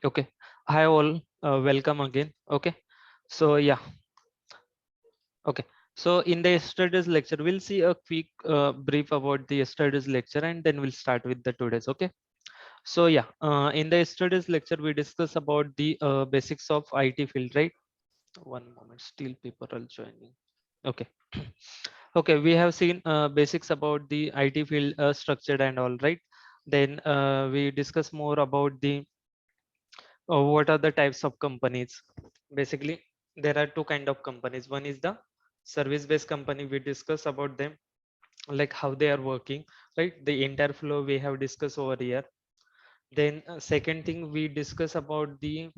Okay. Hi all. Welcome again. Okay. So yeah. Okay. So in the yesterday's lecture, we'll see a quick brief about the yesterday's lecture, and then we'll start with the today's. Okay. So yeah. In the yesterday's lecture, we discussed about the basics of IT field, right? One moment. Still people are joining. Okay. Okay. We have seen basics about the IT field structured and all, right? Then we discuss more about the what are the types of companies. Basically there are two kind of companies. One is the service based company. We discuss about them, like how they are working, right? The entire flow we have discussed over here. Then second thing, we discuss about the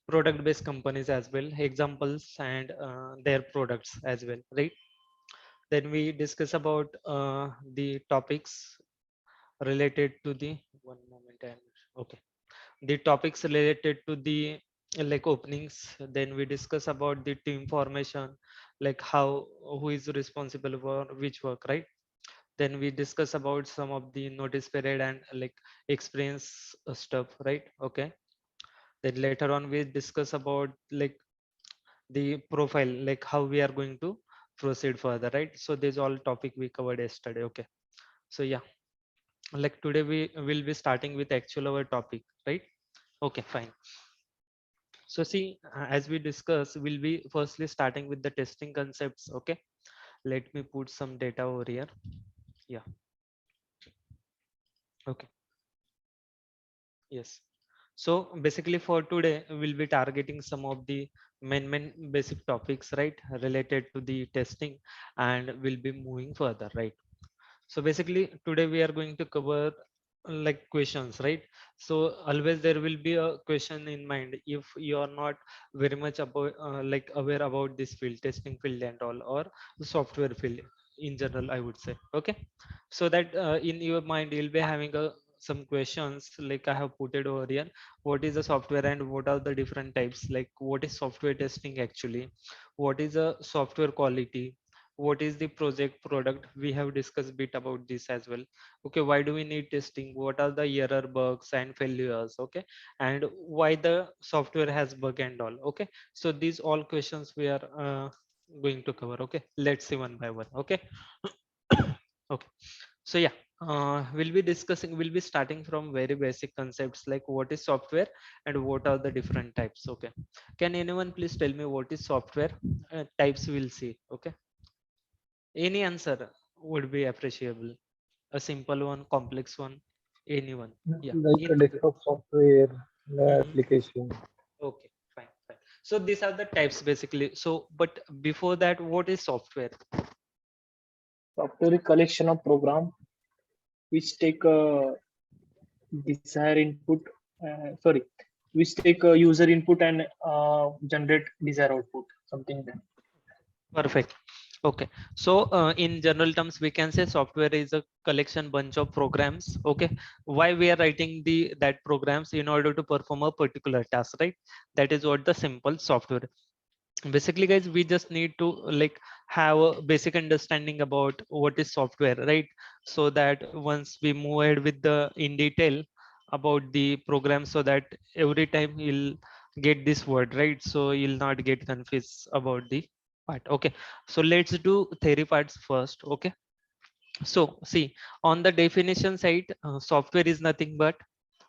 product based companies as well, examples and their products as well, right? Then we discuss about the topics related to the one moment and okay, the topics related to the like openings. Then we discuss about the team formation, like how, who is responsible for which work, right? Then we discuss about some of the notice period and like experience stuff, right? Okay. Then later on we discuss about like the profile, like how we are going to proceed further, right? So this all topic we covered yesterday. Okay. So yeah, like today we will be starting with actual our topic, right? Okay, fine. So see, as we discuss, we'll be firstly starting with the testing concepts. Okay, let me put some data over here. Yeah, okay, yes. So basically for today, we'll be targeting some of the main basic topics, right, related to the testing, and we'll be moving further, right? So basically today we are going to cover like questions, right? So always there will be a question in mind if you are not very much about like aware about this field, testing field and all, or the software field in general, I would say. Okay, so that in your mind you'll be having some questions like I have put it over here. What is the software and what are the different types? Like what is software testing actually? What is a software quality? What is the project product? We have discussed bit about this as well. Okay, why do we need testing? What are the error, bugs and failures? Okay, and why the software has bug and all. Okay, so these all questions we are going to cover. Okay, let's see one by one. Okay. Okay, so yeah, we'll be starting from very basic concepts like what is software and what are the different types. Okay, can anyone please tell me what is software types? We'll see. Okay, any answer would be appreciable. A simple one, complex one, anyone. Yeah, Like in a between. desktop software, the Mhm. application. Okay, fine, fine. So these are the types basically. So, but before that, what is software? Software is collection of program which take a desired input. Sorry, which take a user input and generate desired output. Something like that. Perfect. Okay. So in general terms, we can say software is a collection bunch of programs. Okay. Why we are writing the that programs in order to perform a particular task, right? That is what the simple software. Basically, guys, we just need to like have a basic understanding about what is software, right? So that once we move ahead with the in detail about the program, so that every time you'll get this word right, so you'll not get confused about the part. Okay, so let's do theory parts first. Okay, so see, on the definition side, software is nothing but,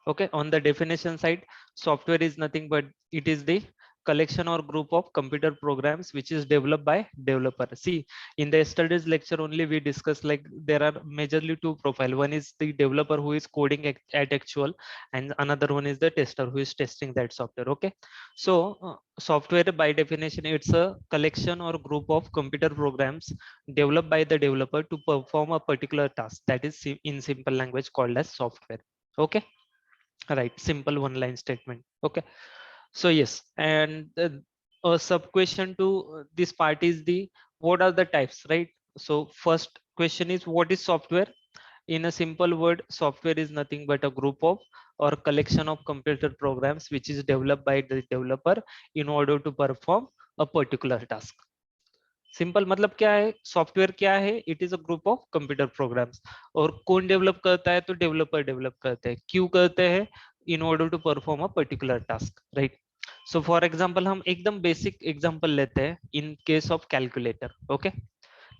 okay, on the definition side, software is nothing but it is the collection or group of computer programs which is developed by developer. See, in the yesterday's lecture only we discussed like there are majorly two profile. One is the developer who is coding at actual, and another one is the tester who is testing that software. Okay, so software by definition it's a collection or group of computer programs developed by the developer to perform a particular task, that is in simple language called as software. Okay, right, simple one line statement. Okay, so yes, and a sub question to this part is the what are the types, right? So first question is what is software? In a simple word, software is nothing but a group of or collection of computer programs which is developed by the developer in order to perform a particular task. Simple मतलब क्या है, software क्या है? It is a group of computer programmes. और कौन develop करता है? तो डेवलपर डेवलप करते हैं। क्यों करते हैं? in order to perform a particular task, right? So for example, हम एकदम basic example लेते हैं in case of calculator, okay?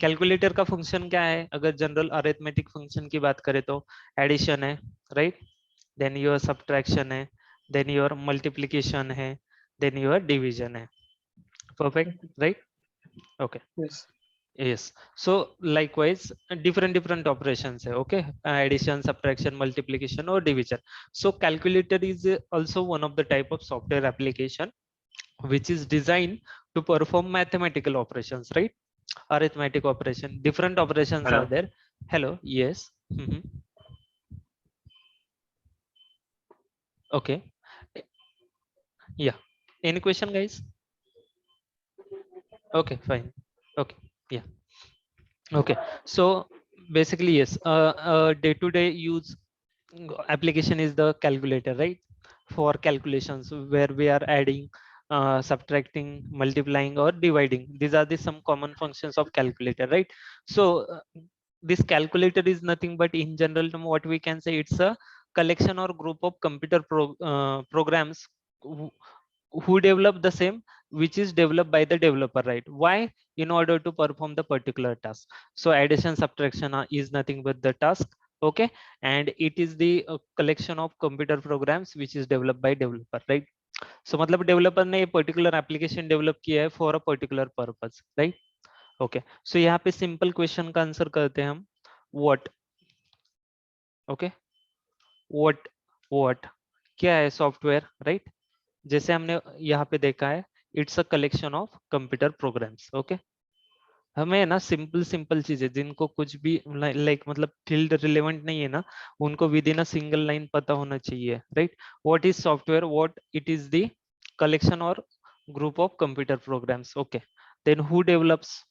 Calculator का फंक्शन क्या है? अगर जनरल अरिथमेटिक फंक्शन की बात करें तो एडिशन है, राइट? देन योर सब्ट्रैक्शन है, देन योर मल्टीप्लिकेशन है, देन योर डिवीजन है। Perfect, right? Okay, Yes. yes. So likewise different operations है, okay? Addition, subtraction, multiplication or division. So calculator is also one of the type of software application which is designed to perform mathematical operations, right? Arithmetic operation, different operations are Hello. there. Hello, yes. Okay, yeah, any question guys? Okay, fine. Okay, yeah, okay. So basically yes, day-to-day use application is the calculator, right? For calculations where we are adding, subtracting, multiplying or dividing, these are the some common functions of calculator, right? So this calculator is nothing but in general term what we can say, it's a collection or group of computer programs who develop the same which is developed by the developer, right? Why? In order to perform the particular task. So addition, subtraction is nothing but the task, okay? And it is the collection of computer programs which is developed by developer, right? So मतलब developer ने ये particular application develop किया है for a particular purpose, right? Okay, so यहाँ पे simple question का answer करते हैं हम, what, okay? what क्या है सॉफ्टवेयर, राइट? जैसे हमने यहाँ पे देखा है, it's a collection of computer programs, okay? हमें ना सिंपल चीजें जिनको कुछ भी लाइक मतलब फील्ड रिलेवेंट नहीं है ना, उनको within a single line पता होना चाहिए, right? What is software? What it is the collection और group of computer programs, okay? Then who develops,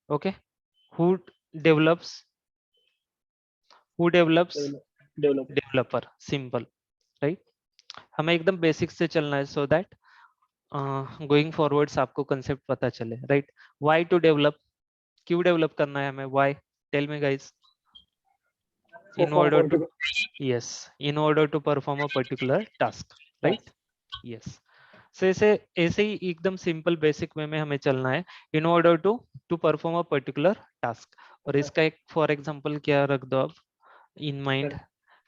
okay? Who develops, who develops? Developer. Developer, simple, right? हमें एकदम basic से चलना है so that going forwards आपको concept पता चले, right? Why to develop, क्यों डेवलप करना है हमें? Why? Tell me guys. In For order to, particular yes, in order to perform a particular task, right? task. Yes. So ऐसे ही एकदम simple basic way में हमें चलना है, in order to perform a particular task। और इसका एक for example क्या रख दो आप in mind?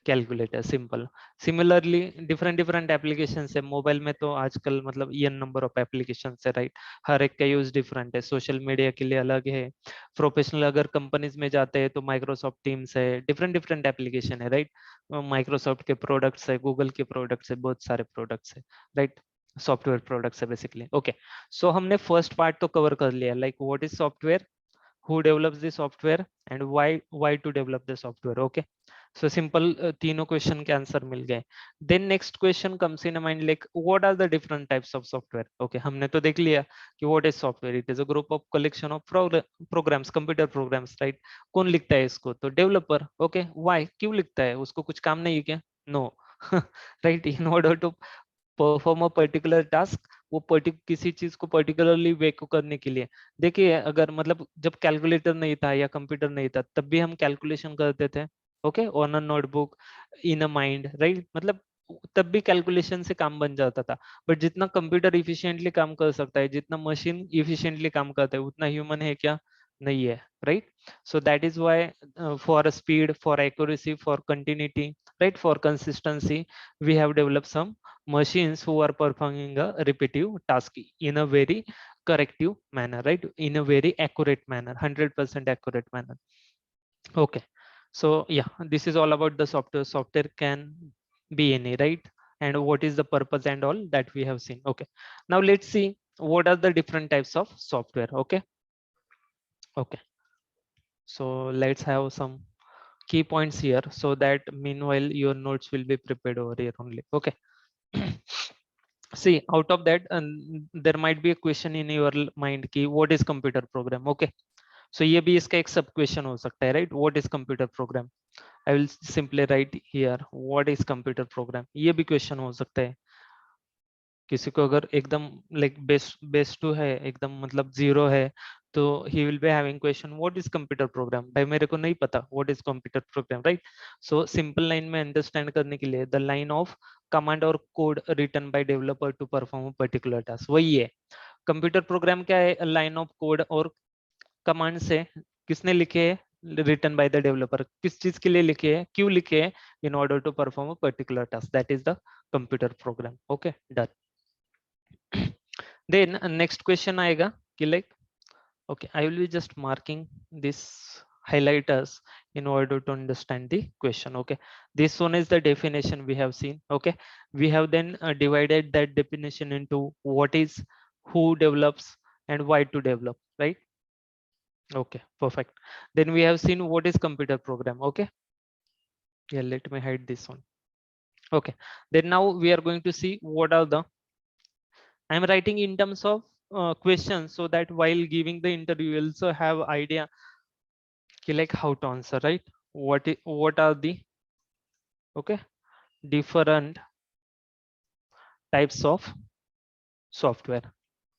Calculator, simple. Similarly different application है मोबाइल में, तो आजकल मतलब ये नंबर ऑफ एप्लीकेशन है, राइट? हर एक का यूज डिफरेंट है, सोशल मीडिया के लिए अलग है, प्रोफेशनल अगर कंपनीज में जाते हैं तो माइक्रोसॉफ्ट टीम्स है, डिफरेंट एप्लीकेशन है, राइट? माइक्रोसॉफ्ट के प्रोडक्ट्स है, गूगल के प्रोडक्ट्स है, बहुत सारे प्रोडक्ट्स है, राइट? सॉफ्टवेयर प्रोडक्ट्स है बेसिकली, ओके? सो हमने फर्स्ट पार्ट तो कवर कर लिया, like what is software, who develops the software and why to develop the software, okay? So simple तीनों क्वेश्चन के आंसर मिल गए। Then next question comes in mind, like what are the different types of software, okay? हमने तो देख लिया कि what is software, it is a group of collection of programs, computer programs, right? कौन लिखता है इसको? तो डेवलपर, ओके? व्हाई, क्यों लिखता है? उसको कुछ काम नहीं है क्या? No, right? In order to perform a particular task, वो किसी चीज को पर्टिकुलरली वे को करने के लिए। देखिए अगर मतलब जब कैलकुलेटर नहीं था या कंप्यूटर नहीं था तब भी हम कैलकुलेशन करते थे, okay? On a notebook, in a mind, right? मतलब तब भी कैलकुलेशन से काम बन जाता था। बट जितना कंप्यूटर इफिशिएंटली काम कर सकता है, जितना मशीन इफिशिएंटली काम करता है, उतना ह्यूमन है क्या? नहीं है, right? So that is why for speed, for accuracy, for continuity, right, for consistency, we have developed some machines who are performing a repetitive task in a very corrective manner, right? In a very accurate manner, 100% accurate manner, okay? So yeah, this is all about the software. Software can be any, right? And what is the purpose and all that we have seen, okay? Now let's see what are the different types of software, okay? Okay, so let's have some key points here so that meanwhile your notes will be prepared over here only, okay? See, out of that there might be a question in your mind ki what is computer program, okay? So ये भी इसका एक सब question हो सकता है, right? What is computer program? I will simply write here what is computer program, ये भी क्वेश्चन हो सकता है। किसी को अगर एकदम लाइक बेस टू है, एकदम मतलब जीरो है, तो he will be having question what is computer program, भाई मेरे को नहीं पता what is computer program, right? So simple line में understand करने के लिए the line of command or code written by developer to perform a particular task, वही है कंप्यूटर प्रोग्राम। क्या है? लाइन ऑफ कोड और कमांड से किसने लिखे है, रिटन बाय द डेवलपर, किस चीज के लिए लिखे है, क्यों लिखे है, in order to perform a particular task, that is the computer program. Okay done. Then next question आएगा कि like okay, I will be just marking this highlighters in order to understand the question. Okay, this one is the definition we have seen. Okay, we have then divided that definition into what is, who develops, and why to develop, right? Okay, perfect. Then we have seen what is computer program. Okay, yeah, let me hide this one. Okay, then now we are going to see what are the, I am writing in terms of questions so that while giving the interview you also have idea like how to answer, right? What are the, okay, different types of software?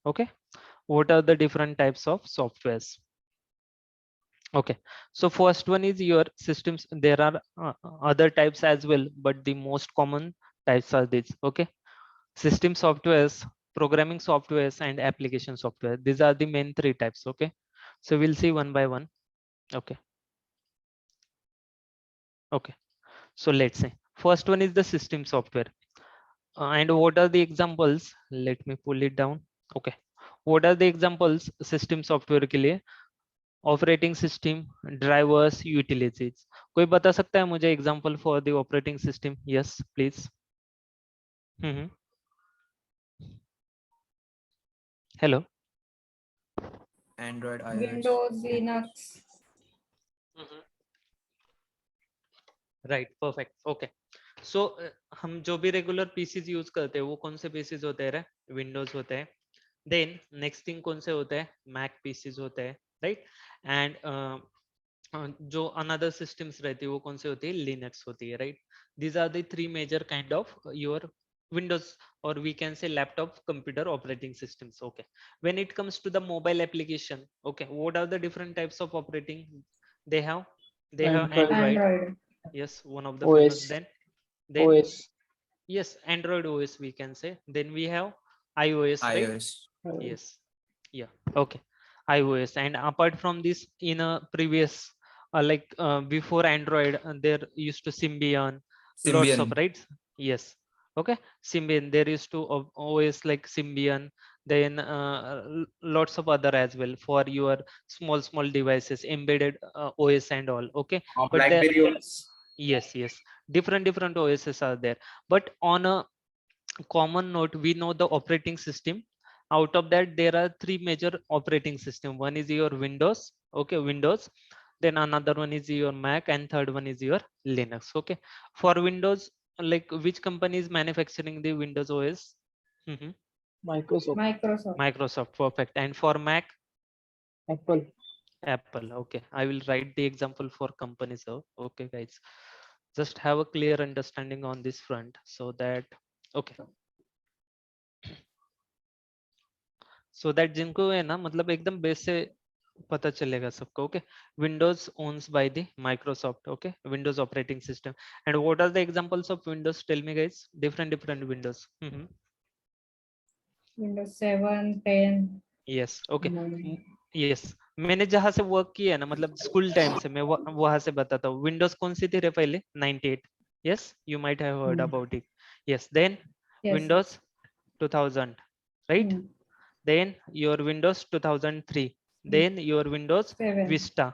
Okay, what are the different types of softwares? Okay, so first one is your systems. There are other types as well, but the most common types are these. Okay, system softwares, programming softwares, and application software. These are the main three types. Okay, so we'll see one by one. Okay, okay, so let's say first one is the system software. And what are the examples? Let me pull it down. Okay, what are the examples system software के लिए? Operating system, drivers, utilities. कोई बता सकता है मुझे example for the operating system? Yes, please. Hello. Android, iOS. Windows, Linux. Right perfect okay so हम जो भी रेगुलर पीसीज यूज करते हैं वो कौन से पीसीज होते हैं? विंडोज होते हैं। देन नेक्स्ट थिंग कौन से होते हैं? मैक पीसीज होते हैं, राइट? एंड जो अनदर सिस्टम्स रहती है वो कौन से होती है? लिनक्स होती है, right? These are the three major kind of your Windows, or we can say laptop computer operating systems. Okay, when it comes to the mobile application, okay, what are the different types of operating they have? They have Android. Android. Yes, one of the OS. famous. Then OS. yes, Android OS we can say. Then we have iOS, right? iOS. Yes, yeah, okay, iOS. And apart from this, in a previous before Android, there used to Symbian, lots of, Symbian. right? Yes, okay, Symbian. There used to OS like Symbian. Then lots of other as well for your small devices, embedded OS and all. Okay, but there, BlackBerry OS. yes, different OSs are there, but on a common note, we know the operating system. Out of that, there are three major operating system. One is your Windows, okay, Windows. Then another one is your Mac, and third one is your Linux. Okay, for Windows, like which company is manufacturing the Windows OS? Microsoft. Microsoft. Microsoft, perfect. And for Mac? Apple. Apple. Okay, I will write the example for companies. Okay, guys, just have a clear understanding on this front so that, okay, so that जिनको है ना, मतलब एकदम base से पता चलेगा सबको. Okay, Windows owns by the Microsoft. Okay, Windows operating system. And what are the examples of Windows? Tell me guys, different Windows. Windows 7, 10. Yes, okay, yes. मैंने जहां से वर्क किया है ना, मतलब स्कूल टाइम से, मैं वहां से बताता हूँ. विंडोज कौन सी थी रे पहले? 98. Yes, you might have heard about it. Yes, then Yes. Windows 2000, right? Then your Windows 2003. Then your Windows 7. Vista.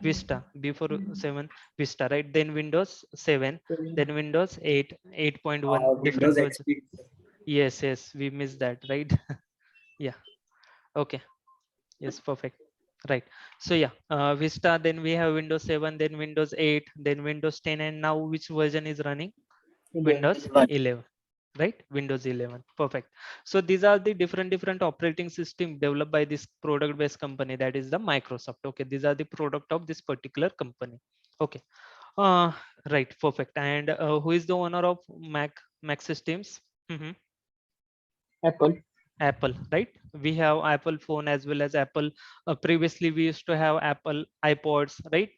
Vista before 7, Vista, right? Then Windows 7. Then Windows 8, 8.1, different Windows version. XP. Yes, we missed that, right? Yeah, okay, yes, perfect, right? So yeah, Vista. Then we have Windows 7. Then Windows 8. Then Windows 10. And now which version is running? Windows 11, right? Windows 11, perfect. So these are the different operating system developed by this product based company, that is the Microsoft. Okay, these are the product of this particular company. Okay, uh right, perfect. And who is the owner of Mac systems? Apple. Apple, right? We have Apple phone as well as Apple. Previously, we used to have Apple iPods, right?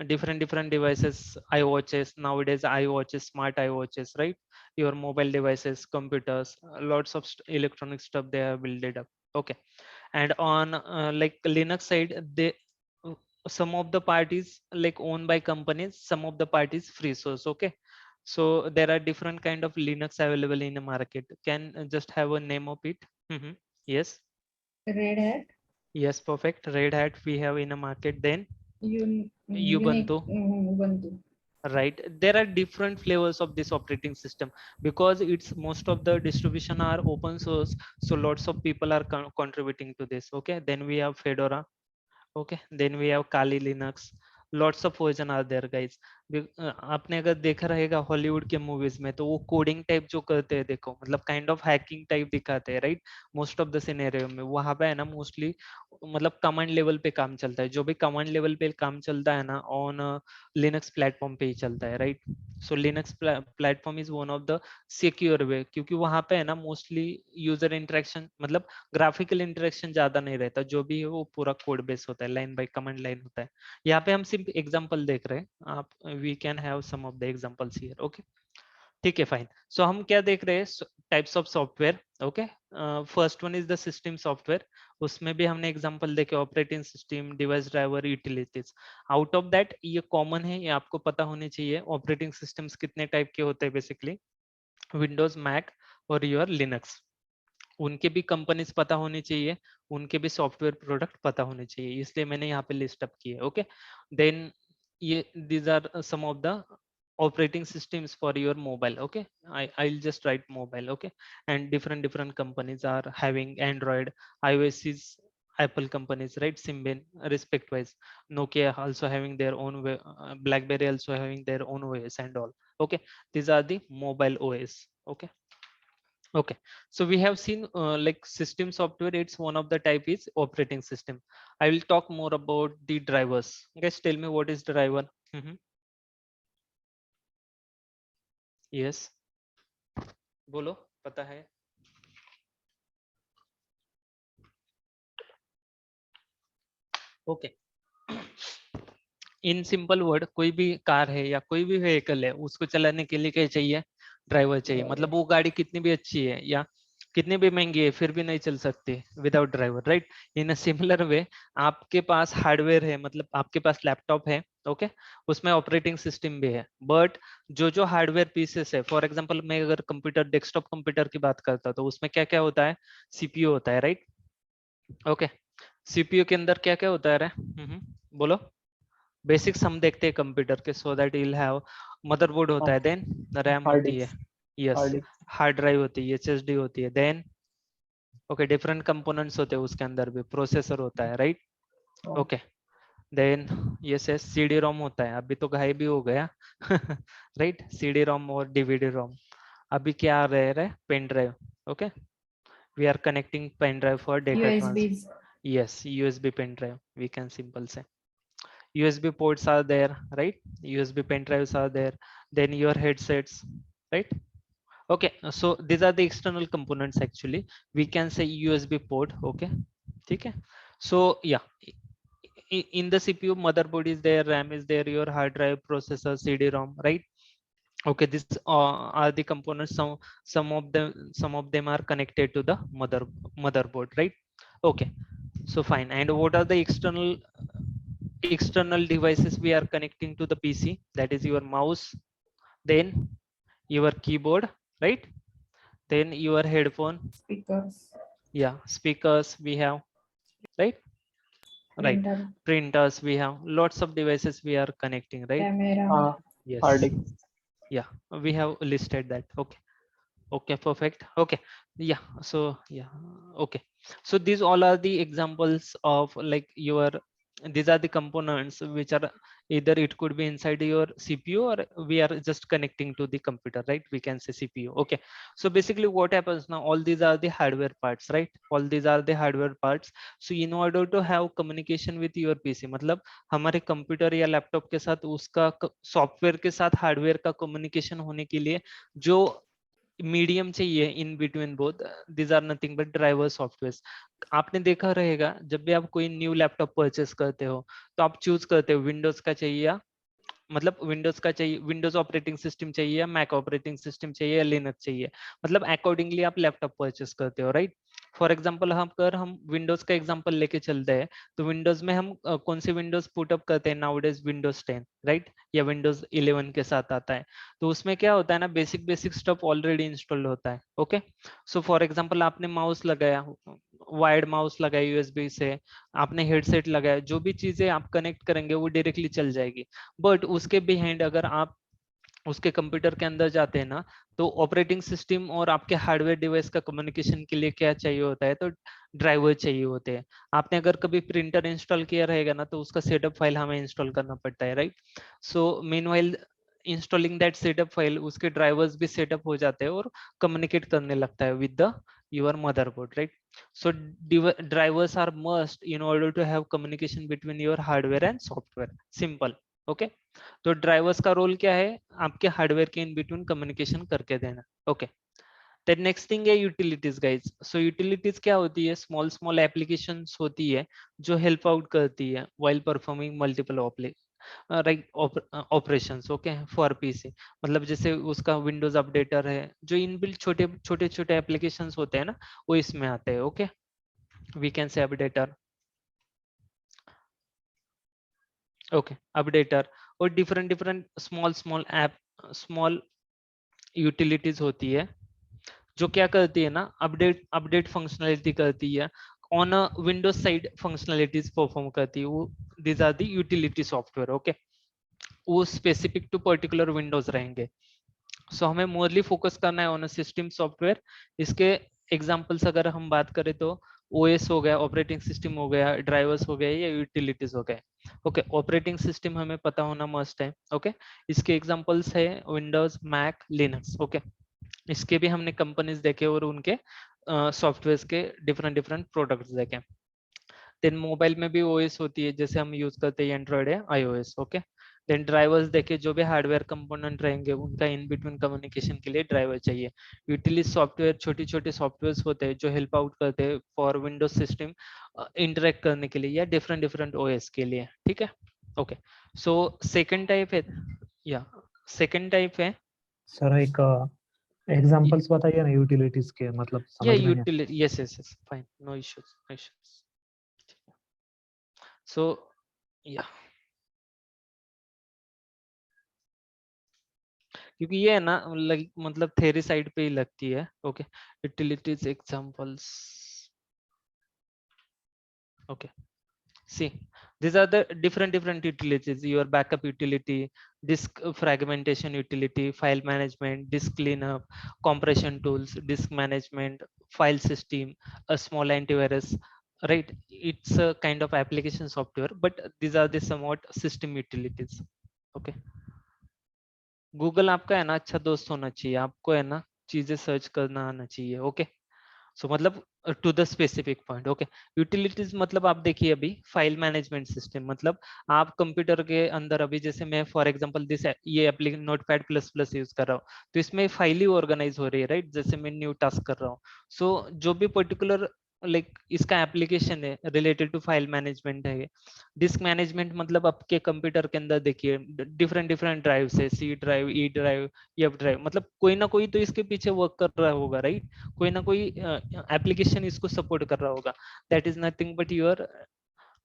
Different devices, iWatches. Nowadays, iWatches, smart iWatches, right? Your mobile devices, computers, lots of electronic stuff they have built it up. Okay, and on like Linux side, they uh, some of the parties like owned by companies, some of the parties free source. Okay, so there are different kind of Linux available in the market. Can just have a name of it? Yes, Red Hat, yes, perfect. Red Hat we have in the market. Then Unix, Ubuntu, Ubuntu. right? There are different flavors of this operating system because it's most of the distribution are open source, so lots of people are contributing to this. Okay, then we have Fedora. Okay, then we have Kali Linux. Lots of version are there guys. आपने अगर देखा रहेगा Hollywood के movies में, तो वो coding type जो करते हैं, देखो मतलब काइंड ऑफ हैकिंग टाइप दिखाते हैं, right? Most of the scenario में वहां पे है ना, मोस्टली मतलब कमांड लेवल पे काम चलता है। जो भी कमांड लेवल पे काम चलता है ना, ऑन लिनक्स प्लेटफॉर्म पे ही चलता है, right? So Linux platform is one of the secure वे, क्योंकि वहां पे है ना मोस्टली यूजर इंटरेक्शन, मतलब ग्राफिकल इंटरेक्शन ज्यादा नहीं रहता। जो भी है वो पूरा कोड बेस होता है, लाइन बाय कमांड लाइन होता है। यहाँ पे हम सिर्फ एग्जांपल देख रहे हैं, आप we can have some of the examples here. Okay, ठीक है, फाइन। सो हम क्या देख रहे हैं? Types of software. Okay, first one is the system software. उसमें भी हमने एग्जांपल देखे, operating system, device driver, utilities. Out of that ये कॉमन है, ये आपको पता होनी चाहिए। ऑपरेटिंग सिस्टम्स कितने टाइप के होते हैं बेसिकली? विंडोज, मैक और योर लिनक्स। उनके भी कंपनीज पता होनी चाहिए, उनके भी सॉफ्टवेयर प्रोडक्ट पता होने चाहिए, इसलिए मैंने यहाँ पे लिस्ट अप किए। ओके, देन ये these are some of the operating systems for your mobile. Okay, I'll just write mobile. Okay, and different companies are having Android, iOS is Apple companies, right? Symbian respect wise, Nokia also having their own BlackBerry also having their own OS and all. Okay, these are the mobile OS. Okay. Okay, so we have seen like system software, it's one of the type is operating system. I will talk more about the drivers. Guys, tell me what is driver? Yes, बोलो, पता है? Okay. In simple word, कोई भी car है या कोई भी vehicle है, उसको चलाने के लिए क्या चाहिए? ड्राइवर चाहिए। मतलब वो गाड़ी कितनी भी अच्छी है या कितनी भी महंगी है, फिर भी नहीं चल सकती without driver, right? In a similar way, आपके पास हार्डवेयर है, मतलब आपके पास लैपटॉप है, ओके, उसमें ऑपरेटिंग सिस्टम भी है, बट जो हार्डवेयर पीसेस है, फॉर एग्जांपल मैं अगर कंप्यूटर, डेस्कटॉप कंप्यूटर की बात करता हूँ, तो उसमें क्या क्या होता है? सीपीयू होता है, राइट? ओके, सीपीयू के अंदर क्या क्या होता है रे? बोलो। बेसिक्स हम देखते हैं कंप्यूटर के, so that will have motherboard होता है, देन रैम हार्ड होती है, disk, yes, hard hard drive होती है, एचएसडी होती है, देन ओके, डिफरेंट कंपोनेंट्स होते हैं उसके अंदर भी, प्रोसेसर होता है, right? Disk. Okay, then yes yes, CD ROM होता है, अभी तो गायब भी हो गया राइट? सीडी रोम और डीवीडी रोम। अभी क्या आ रहा है? Pen drive. Okay, we are connecting pen drive for data transfer. USBs. Yes, USB pen drive, we can simple say. USB ports are there, right? USB pen drives are there. Then your headsets, right? Okay, so these are the external components actually. We can say USB port. Okay, okay. So yeah, in the CPU, motherboard is there, RAM is there, your hard drive, processor, CD-ROM, right? Okay, these are the components. Some of them are connected to the motherboard, right? Okay, so fine. And what are the external devices we are connecting to the PC? That is your mouse, then your keyboard, right? Then your headphone, Speakers. yeah, speakers we have, right? Right, Printer. printers we have, lots of devices we are connecting, right? Camera. Hard Yes, disk. yeah, we have listed that. Okay. Okay, perfect. Okay, yeah, so yeah, okay, so these all are the examples of like your, these are the components which are either it could be inside your CPU or we are just connecting to the computer, right? We can say CPU. Okay, so basically what happens now, all these are the hardware parts, right? All these are the hardware parts. So in order to have communication with your PC, मतलब हमारे computer या laptop के साथ उसका software के साथ hardware का communication होने के लिए जो मीडियम चाहिए in between both, these are nothing but driver software. आपने देखा रहेगा जब भी आप कोई न्यू लैपटॉप परचेस करते हो तो आप चूज करते हो विंडोज का चाहिए या मतलब विंडोज का चाहिए, विंडोज ऑपरेटिंग सिस्टम चाहिए या मैक ऑपरेटिंग सिस्टम चाहिए या लिनक्स चाहिए, मतलब अकॉर्डिंगली आप लैपटॉप परचेस करते हो, राइट। फॉर एग्जांपल हम अगर हम विंडोज का एग्जांपल लेके चलते हैं तो विंडोज में हम कौन सी विंडोज पुटअप करते हैं नाउडेज, विंडोज 10, राइट, या विंडोज 11 के साथ आता है। तो उसमें क्या होता है ना, basic basic stuff already installed होता है। ओके, सो फॉर एग्जांपल आपने माउस लगाया, वायर्ड माउस लगाया यूएसबी से, आपने हेडसेट लगाया, जो भी चीजें आप कनेक्ट करेंगे वो डायरेक्टली चल जाएगी। बट उसके बिहाइंड अगर आप उसके कंप्यूटर के अंदर जाते हैं ना, तो ऑपरेटिंग सिस्टम और आपके हार्डवेयर डिवाइस का कम्युनिकेशन के लिए क्या चाहिए होता है, तो ड्राइवर चाहिए होते हैं। आपने अगर कभी प्रिंटर इंस्टॉल किया रहेगा ना, तो उसका सेटअप फाइल हमें इंस्टॉल करना पड़ता है, right. So meanwhile installing that setup file, उसके ड्राइवर्स भी सेटअप हो जाते हैं और कम्युनिकेट करने लगता है with the your motherboard, right? So drivers are must in order to have communication between your hardware and software, simple. Okay, तो ड्राइवर्स का रोल क्या है, आपके हार्डवेयर के इन बिटवीन कम्युनिकेशन करके देना। ओके, देन नेक्स्ट थिंग है utilities guys. सो utilities क्या होती है, स्मॉल स्मॉल एप्लीकेशंस होती है जो हेल्प आउट करती है while performing multiple right operations, okay, for PC. मतलब जैसे उसका विंडोज अपडेटर है, जो इनबिल्ट छोटे छोटे छोटे एप्लीकेशंस होते हैं ना, वो इसमें आते हैं। Okay, we can say updater, okay, updater और different different small small app, small utilities होती है जो क्या करती है ना, अपडेट अपडेट फंक्शनलिटी करती है, on a Windows side functionalities perform करती है वो। These are the utility software. Okay, वो स्पेसिफिक टू पर्टिकुलर विंडोज रहेंगे। सो हमें मोरली फोकस करना है ऑन सिस्टम सॉफ्टवेयर। इसके एग्जांपल्स अगर हम बात करें तो ओएस हो गया, ऑपरेटिंग सिस्टम हो गया, ड्राइवर्स हो गए या यूटिलिटीज हो गए। ओके, ऑपरेटिंग सिस्टम हमें पता होना मस्ट है। ओके, इसके एग्जांपल्स है विंडोज, मैक, लिनक्स। ओके, इसके भी हमने कंपनीज देखे और उनके सॉफ्टवेयर के डिफरेंट डिफरेंट प्रोडक्ट्स देखे। देन मोबाइल में भी ओएस होती है, जैसे हम यूज करते हैं एंड्रॉइड या आईओएस। ओके, देन ड्राइवर्स देखे, जो भी हार्डवेयर कंपोनेंट रहेंगे उनका इन बिटवीन कम्युनिकेशन के लिए ड्राइवर चाहिए। यूटिलिटी सॉफ्टवेयर छोटी छोटे सॉफ्टवेयर होते हैं जो हेल्प आउट करते हैं फॉर विंडोज सिस्टम इंटरेक्ट करने के लिए या डिफरेंट डिफरेंट ओएस के लिए। ठीक है, ओके। सो सेकंड टाइप है, या सेकंड टाइप है, सर एक एग्जांपल्स बताइए ना यूटिलिटीज के, मतलब या समझ में नहीं utility, yes yes yes, fine, no issues, no issues. So या क्योंकि ये है ना, मतलब थेरी साइड पे ही लगती है। Okay, utilities examples, okay, see, these are the different utilities: your backup utility, disk fragmentation utility, file management, disk cleanup, compression tools, disk management, file system, a small antivirus, right? It's a kind of application software, but these are the somewhat system utilities. Okay, Google आपका है ना अच्छा दोस्त होना चाहिए, आपको है ना चीजें सर्च करना आना चाहिए। ओके, सो मतलब to the specific point. Okay, utilities मतलब आप देखिए अभी फाइल मैनेजमेंट सिस्टम, मतलब आप कंप्यूटर के अंदर अभी जैसे मैं फॉर एग्जांपल दिस ये application notepad plus plus use कर रहा हूँ, तो इसमें फाइल ही ऑर्गेनाइज हो रही है, राइट, जैसे मैं न्यू टास्क कर रहा हूँ। सो जो भी पर्टिकुलर लाइक इसका एप्लीकेशन है रिलेटेड टू फाइल मैनेजमेंट है। डिस्क मैनेजमेंट मतलब आपके कंप्यूटर के अंदर देखिए डिफरेंट डिफरेंट ड्राइव है, C drive, E drive, F drive, मतलब कोई ना कोई तो इसके पीछे वर्क कर रहा होगा, राइट, कोई ना कोई एप्लीकेशन इसको सपोर्ट कर रहा होगा। That is nothing but your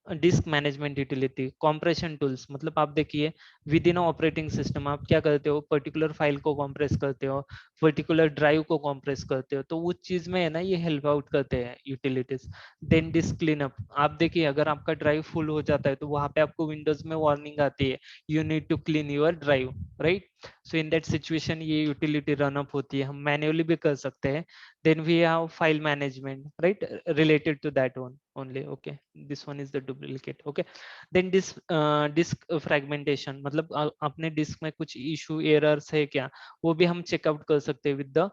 disc management utility. Compression tools मतलब आप देखिए विद इन ऑपरेटिंग सिस्टम आप क्या करते हो, पर्टिकुलर फाइल को कॉम्प्रेस करते हो, पर्टिकुलर ड्राइव को कॉम्प्रेस करते हो, तो वो चीज में है ना ये हेल्प आउट करते हैं यूटिलिटीज। देन डिस्क क्लीनअप, आप देखिए अगर आपका ड्राइव फुल हो जाता है तो वहां पे आपको विंडोज में वार्निंग आती है, you need to clean your drive, right. So in that situation ये यूटिलिटी रन अप होती है, हम मैन्युअली भी कर सकते हैं। Then we have file management, right, related to that one only. Okay, this one is the duplicate. Okay, then this disk fragmentation मतलब अपने डिस्क में कुछ इशू एरर्स है क्या, वो भी हम चेकआउट कर सकते हैं with the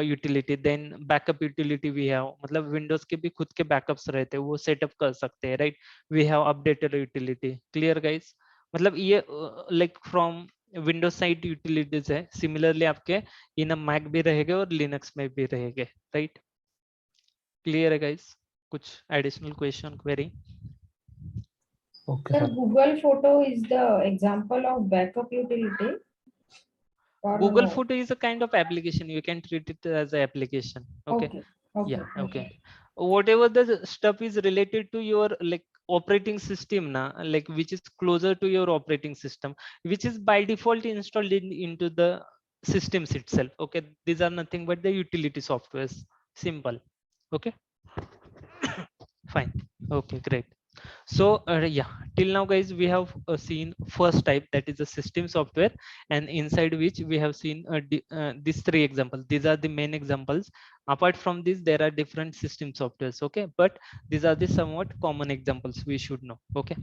utility. Then backup utility we have, मतलब विंडोज के भी खुद के बैकअप्स रहते हैं वो सेटअप कर सकते हैं, right. We have updated utility. Clear guys, मतलब ये like from Windows side utilities है, सिमिलरली आपके इन मैक भी रहेंगे और लिनक्स में भी रहेंगे, राइट? क्लियर है गाइस? कुछ additional question, query? Okay Sir, sir. Google Photo is the example of backup utility or Google no? Photo is a kind of application. You can treat it as an application. Okay. Okay. Yeah. Okay. Okay. Whatever the stuff is related to your like operating system, na, like which is closer to your operating system, which is by default installed into the systems itself. Okay. These are nothing but the utility softwares. Simple. Okay. Fine. Okay. Great. So yeah, till now guys we have seen first type, that is the system software, and inside which we have seen these three examples. These are the main examples. Apart from this there are different system softwares, okay, but these are the somewhat common examples we should know. Okay.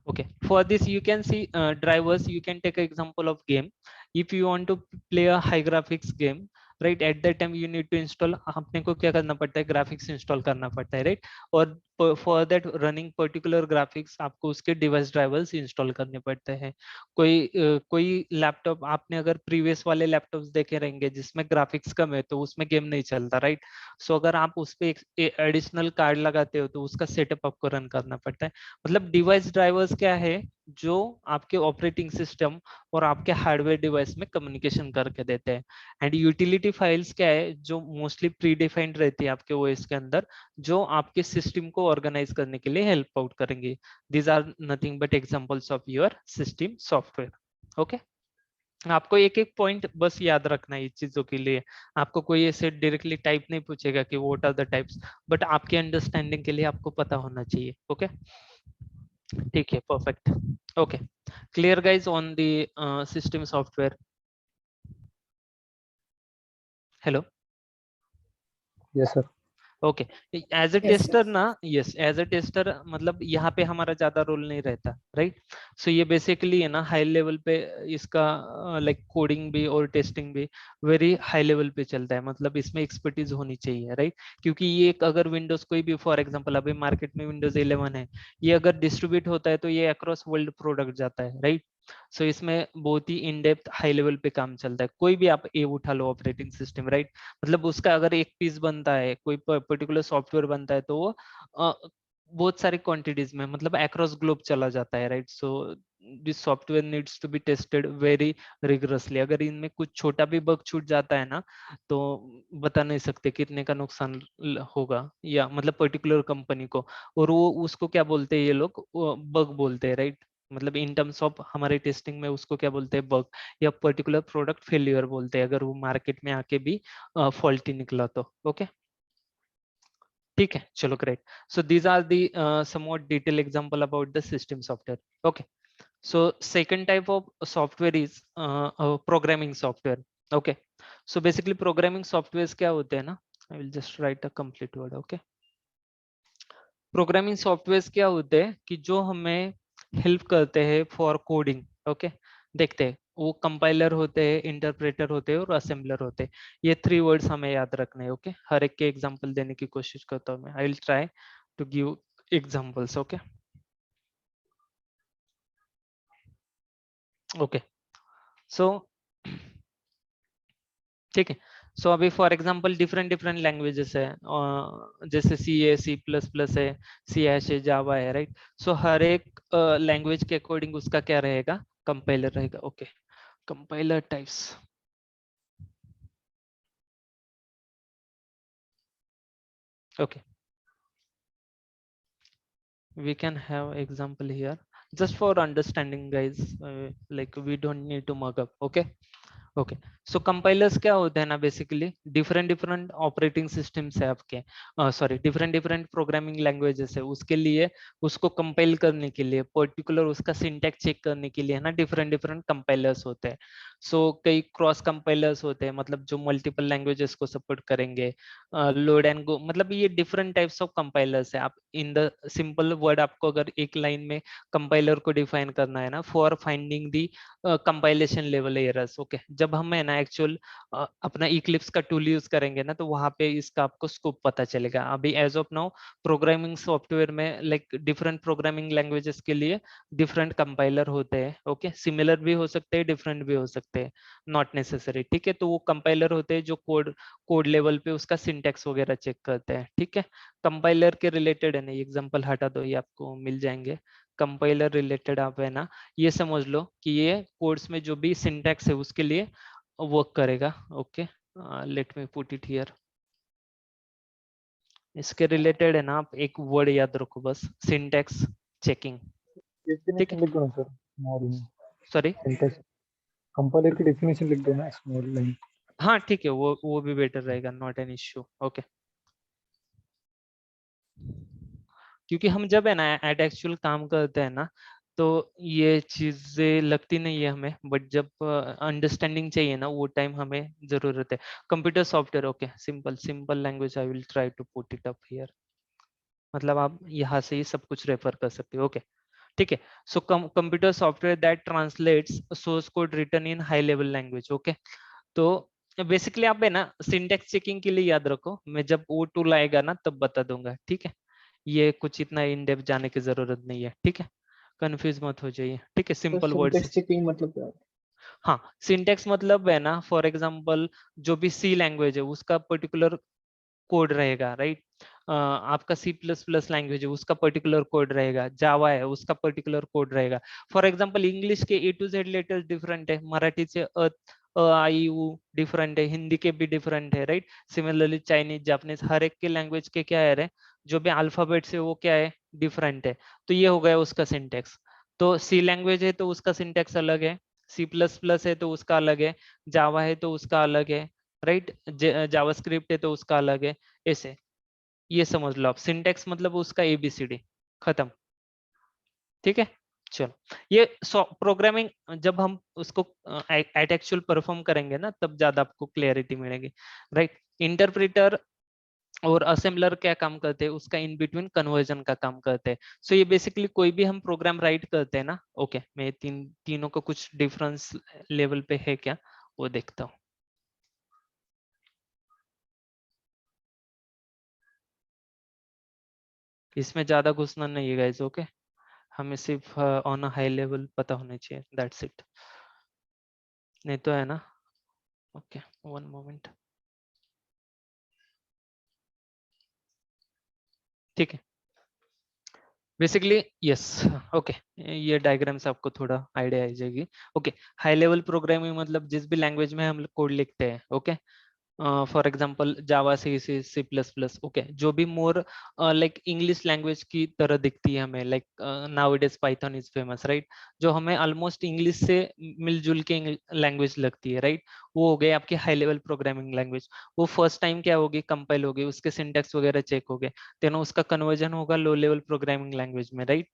Okay, for this you can see drivers. You can take an example of game. If you want to play a high graphics game, right, at that time you need to install, अपने को क्या करना पड़ता है, graphics install करना पड़ता है, right? और for that running particular graphics आपको उसके device drivers install करने पड़ते हैं. कोई लैपटॉप आपने अगर प्रीवियस वाले लैपटॉप्स देखे रहेंगे जिसमें ग्राफिक्स कम है तो उसमें गेम नहीं चलता, राइट? सो अगर आप उस पे एक एडिशनल कार्ड लगाते हो तो उसका सेटअप आपको रन करना पड़ता है. मतलब डिवाइस ड्राइवर्स क्या है, जो आपके ऑपरेटिंग सिस्टम और आपके हार्डवेयर डिवाइस में कम्युनिकेशन करके देते हैं. एंड यूटिलिटी फाइल्स क्या है, जो मोस्टली प्री डिफाइंड रहती है आपके ओएस के अंदर, जो आपके सिस्टम को ऑर्गेनाइज करने के लिए हेल्प आउट करेंगे. These are nothing but examples of your system software. Okay, आपको एक एक पॉइंट बस याद रखना है इस चीजों के लिए. आपको कोई ऐसे डायरेक्टली टाइप नहीं पूछेगा कि what are the types, but आपके अंडरस्टैंडिंग के लिए आपको पता होना चाहिए. ओके, ठीक है, perfect. Okay, clear guys on the system software? Hello. Yes sir. Okay, as a Yes, tester sir. ना, यस, एज ए टेस्टर मतलब यहाँ पे हमारा ज्यादा रोल नहीं रहता, राइट? सो ये बेसिकली है ना हाई लेवल पे इसका लाइक कोडिंग भी और टेस्टिंग भी वेरी हाई लेवल पे चलता है. मतलब इसमें एक्सपर्टीज होनी चाहिए, राइट? क्योंकि ये एक अगर विंडोज कोई भी, फॉर एग्जांपल अभी मार्केट में विंडोज 11 है, ये अगर डिस्ट्रीब्यूट होता है तो ये अक्रॉस वर्ल्ड प्रोडक्ट जाता है, राइट? सो इसमें बहुत ही इन डेप्थ हाई लेवल पे काम चलता है. कोई भी आप ए उठा लो ऑपरेटिंग सिस्टम, राइट? मतलब उसका अगर एक पीस बनता है, कोई पर्टिकुलर सॉफ्टवेयर बनता है, तो वो बहुत सारी क्वांटिटीज में मतलब अक्रॉस ग्लोब चला जाता है, right? So this software needs to be tested very rigorously. अगर इनमें कुछ छोटा भी बग छूट जाता है ना, तो बता नहीं सकते कितने का नुकसान होगा, या मतलब पर्टिकुलर कंपनी को. और वो उसको क्या बोलते हैं ये लोग, बग बोलते हैं, राइट? मतलब इन टर्म्स ऑफ हमारे टेस्टिंग में उसको क्या बोलते हैं, बग या पर्टिकुलर प्रोडक्ट फेलियर बोलते हैं, अगर वो मार्केट में आके भी फॉल्टी निकला तो. ओके, ठीक है, चलो great. So these are the somewhat detail example about the system software. Okay, so second type of software is programming software. Okay, so basically programming software क्या होते हैं ना, I will just write a complete word. Okay, programming software क्या होते हैं कि जो हमें हेल्प करते हैं फॉर कोडिंग. ओके, देखते हैं, वो कंपाइलर होते हैं, इंटरप्रेटर होते हैं और असेंबलर होते हैं. ये थ्री वर्ड्स हमें याद रखने हैं. ओके, हर एक के एग्जांपल देने की कोशिश करता हूँ मैं. I will try to give examples. Okay, okay, so ठीक है. सो अभी for example different different languages है, जैसे सी है, सी प्लस प्लस है, सी हैश है, जावा है, राइट? सो हर एक लैंग्वेज के अकॉर्डिंग उसका क्या रहेगा, कंपाइलर रहेगा. Okay, compiler types. Okay, we can have example here just for understanding guys, like we don't need to mug up. Okay, okay, so compilers क्या होते हैं ना, basically different different operating systems है आपके, sorry different different programming languages है, उसके लिए उसको कंपाइल करने के लिए पर्टिकुलर उसका सिंटैक्स चेक करने के लिए ना डिफरेंट डिफरेंट कंपाइलर्स होते हैं. सो कई क्रॉस कंपाइलर्स होते हैं, मतलब जो मल्टीपल लैंग्वेजेस को सपोर्ट करेंगे. लोड एंड गो, मतलब ये डिफरेंट टाइप्स ऑफ कंपाइलर्स है. आप इन द सिंपल वर्ड, आपको अगर एक लाइन में कंपाइलर को डिफाइन करना है ना, for finding the compilation level errors. Okay, जब जब हम है ना एक्चुअल अपना इक्लिप्स का टूल यूज करेंगे ना, तो वहां पे इसका आपको स्कोप पता चलेगा। अभी as of now programming software में लाइक डिफरेंट प्रोग्रामिंग लैंग्वेजेस के लिए डिफरेंट कंपाइलर होते हैं। ओके, सिमिलर भी हो सकते हैं, डिफरेंट भी हो सकते हैं, नॉट नेसेसरी। ठीक है, तो वो कंपाइलर होते हैं जो कोड कोड लेवल पे उसका सिंटेक्स वगैरह चेक करते हैं। ठीक है, कंपाइलर के रिलेटेड है ना, एग्जांपल हटा दो, ये आपको मिल जाएंगे। कंपाइलर रिलेटेड आप है ना ये समझ लो कि ये कोड्स में जो भी सिंटैक्स है उसके लिए वर्क करेगा। Okay, let me put it here. इसके रिलेटेड है ना आप एक वर्ड याद रखो बस, सिंटैक्स चेकिंग। ठीक डेफिनेशन है, लिख दो ना सर, स्मॉल में सॉरी। सिंटेक्स, कंपाइलर की डेफिनेशन लिख दो ना स्मॉल में। हाँ ठीक है, वो भी बेटर रहेगा, नॉट एन इश्यू। ओके, क्योंकि हम जब है ना एट एक्चुअल काम करते हैं ना, तो ये चीजें लगती नहीं है हमें, बट जब अंडरस्टैंडिंग चाहिए ना, वो टाइम हमें जरूरत है। Computer software, okay, simple simple language, I will try to put it up here. मतलब आप यहाँ से ही सब कुछ रेफर कर सकते हो। ओके, ठीक है। So computer software that translates source code written in high level language. Okay, तो बेसिकली आप है ना सिंटेक्स चेकिंग के लिए याद रखो, मैं जब वो टूल आएगा ना तब बता दूंगा। ठीक है, ये कुछ इतना इन डेप्थ जाने की जरूरत नहीं है। ठीक है, कंफ्यूज मत हो जाइए। ठीक है, तो सिंपल वर्ड्स। सिंटेक्स चेकिंग मतलब क्या? हाँ, सिंटेक्स मतलब है ना, फॉर एग्जांपल जो भी सी लैंग्वेज है उसका पर्टिकुलर कोड रहेगा, राइट। आपका सी प्लस प्लस लैंग्वेज है उसका पर्टिकुलर कोड रहेगा, जावा है उसका पर्टिकुलर कोड रहेगा। फॉर एग्जांपल इंग्लिश के ए टू जेड लेटर्स डिफरेंट है, मराठी से आई उ डिफरेंट है, हिंदी के भी डिफरेंट है, राइट। सिमिलरली चाइनीज, जापानीज, हर एक के लैंग्वेज के क्या है, जो भी अल्फाबेट्स है वो क्या है, डिफरेंट है। तो ये हो गया उसका सिंटेक्स। तो सी लैंग्वेज है तो उसका सिंटेक्स अलग है, सी प्लस प्लस है तो उसका अलग है, जावा है तो उसका अलग है, राइट। जावास्क्रिप्ट है तो उसका अलग है। ऐसे ये समझ लो आप, सिंटेक्स मतलब उसका एबीसीडी, खत्म। ठीक है, चलो ये प्रोग्रामिंग जब हम उसको एट एक्चुअल परफॉर्म करेंगे ना, तब ज्यादा आपको क्लियरिटी मिलेगी, राइट। इंटरप्रेटर और असेंबलर क्या काम करते हैं, उसका इन बिटवीन कन्वर्जन का काम करते हैं। सो ये बेसिकली कोई भी हम प्रोग्राम राइट करते हैं ना, ओके, मैं तीनों का कुछ डिफरेंस लेवल पे है क्या वो देखता हूँ। इसमें ज्यादा घुसना नहीं है गाइस, ओके। हमें सिर्फ ऑन अ हाई लेवल पता होना चाहिए, दैट्स इट। नहीं तो है ना, ओके, वन मोमेंट। ठीक है, बेसिकली यस, ओके, ये डायग्राम से आपको थोड़ा आइडिया आ जाएगी। ओके, हाई लेवल प्रोग्रामिंग मतलब जिस भी लैंग्वेज में हम कोड लिखते हैं, okay, for example Java, C C plus plus, okay, जो भी मोर लाइक इंग्लिश लैंग्वेज की तरह दिखती है हमें, like nowadays Python is famous, right. जो हमें ऑलमोस्ट इंग्लिश से मिलजुल के लैंग्वेज लगती है, राइट। वो हो गई आपकी हाई लेवल प्रोग्रामिंग लैंग्वेज। वो फर्स्ट टाइम क्या होगी, कंपाइल होगी, उसके सिंटेक्स वगैरह चेक हो गए, देन उसका कन्वर्जन होगा लो लेवल प्रोग्रामिंग लैंग्वेज में, राइट।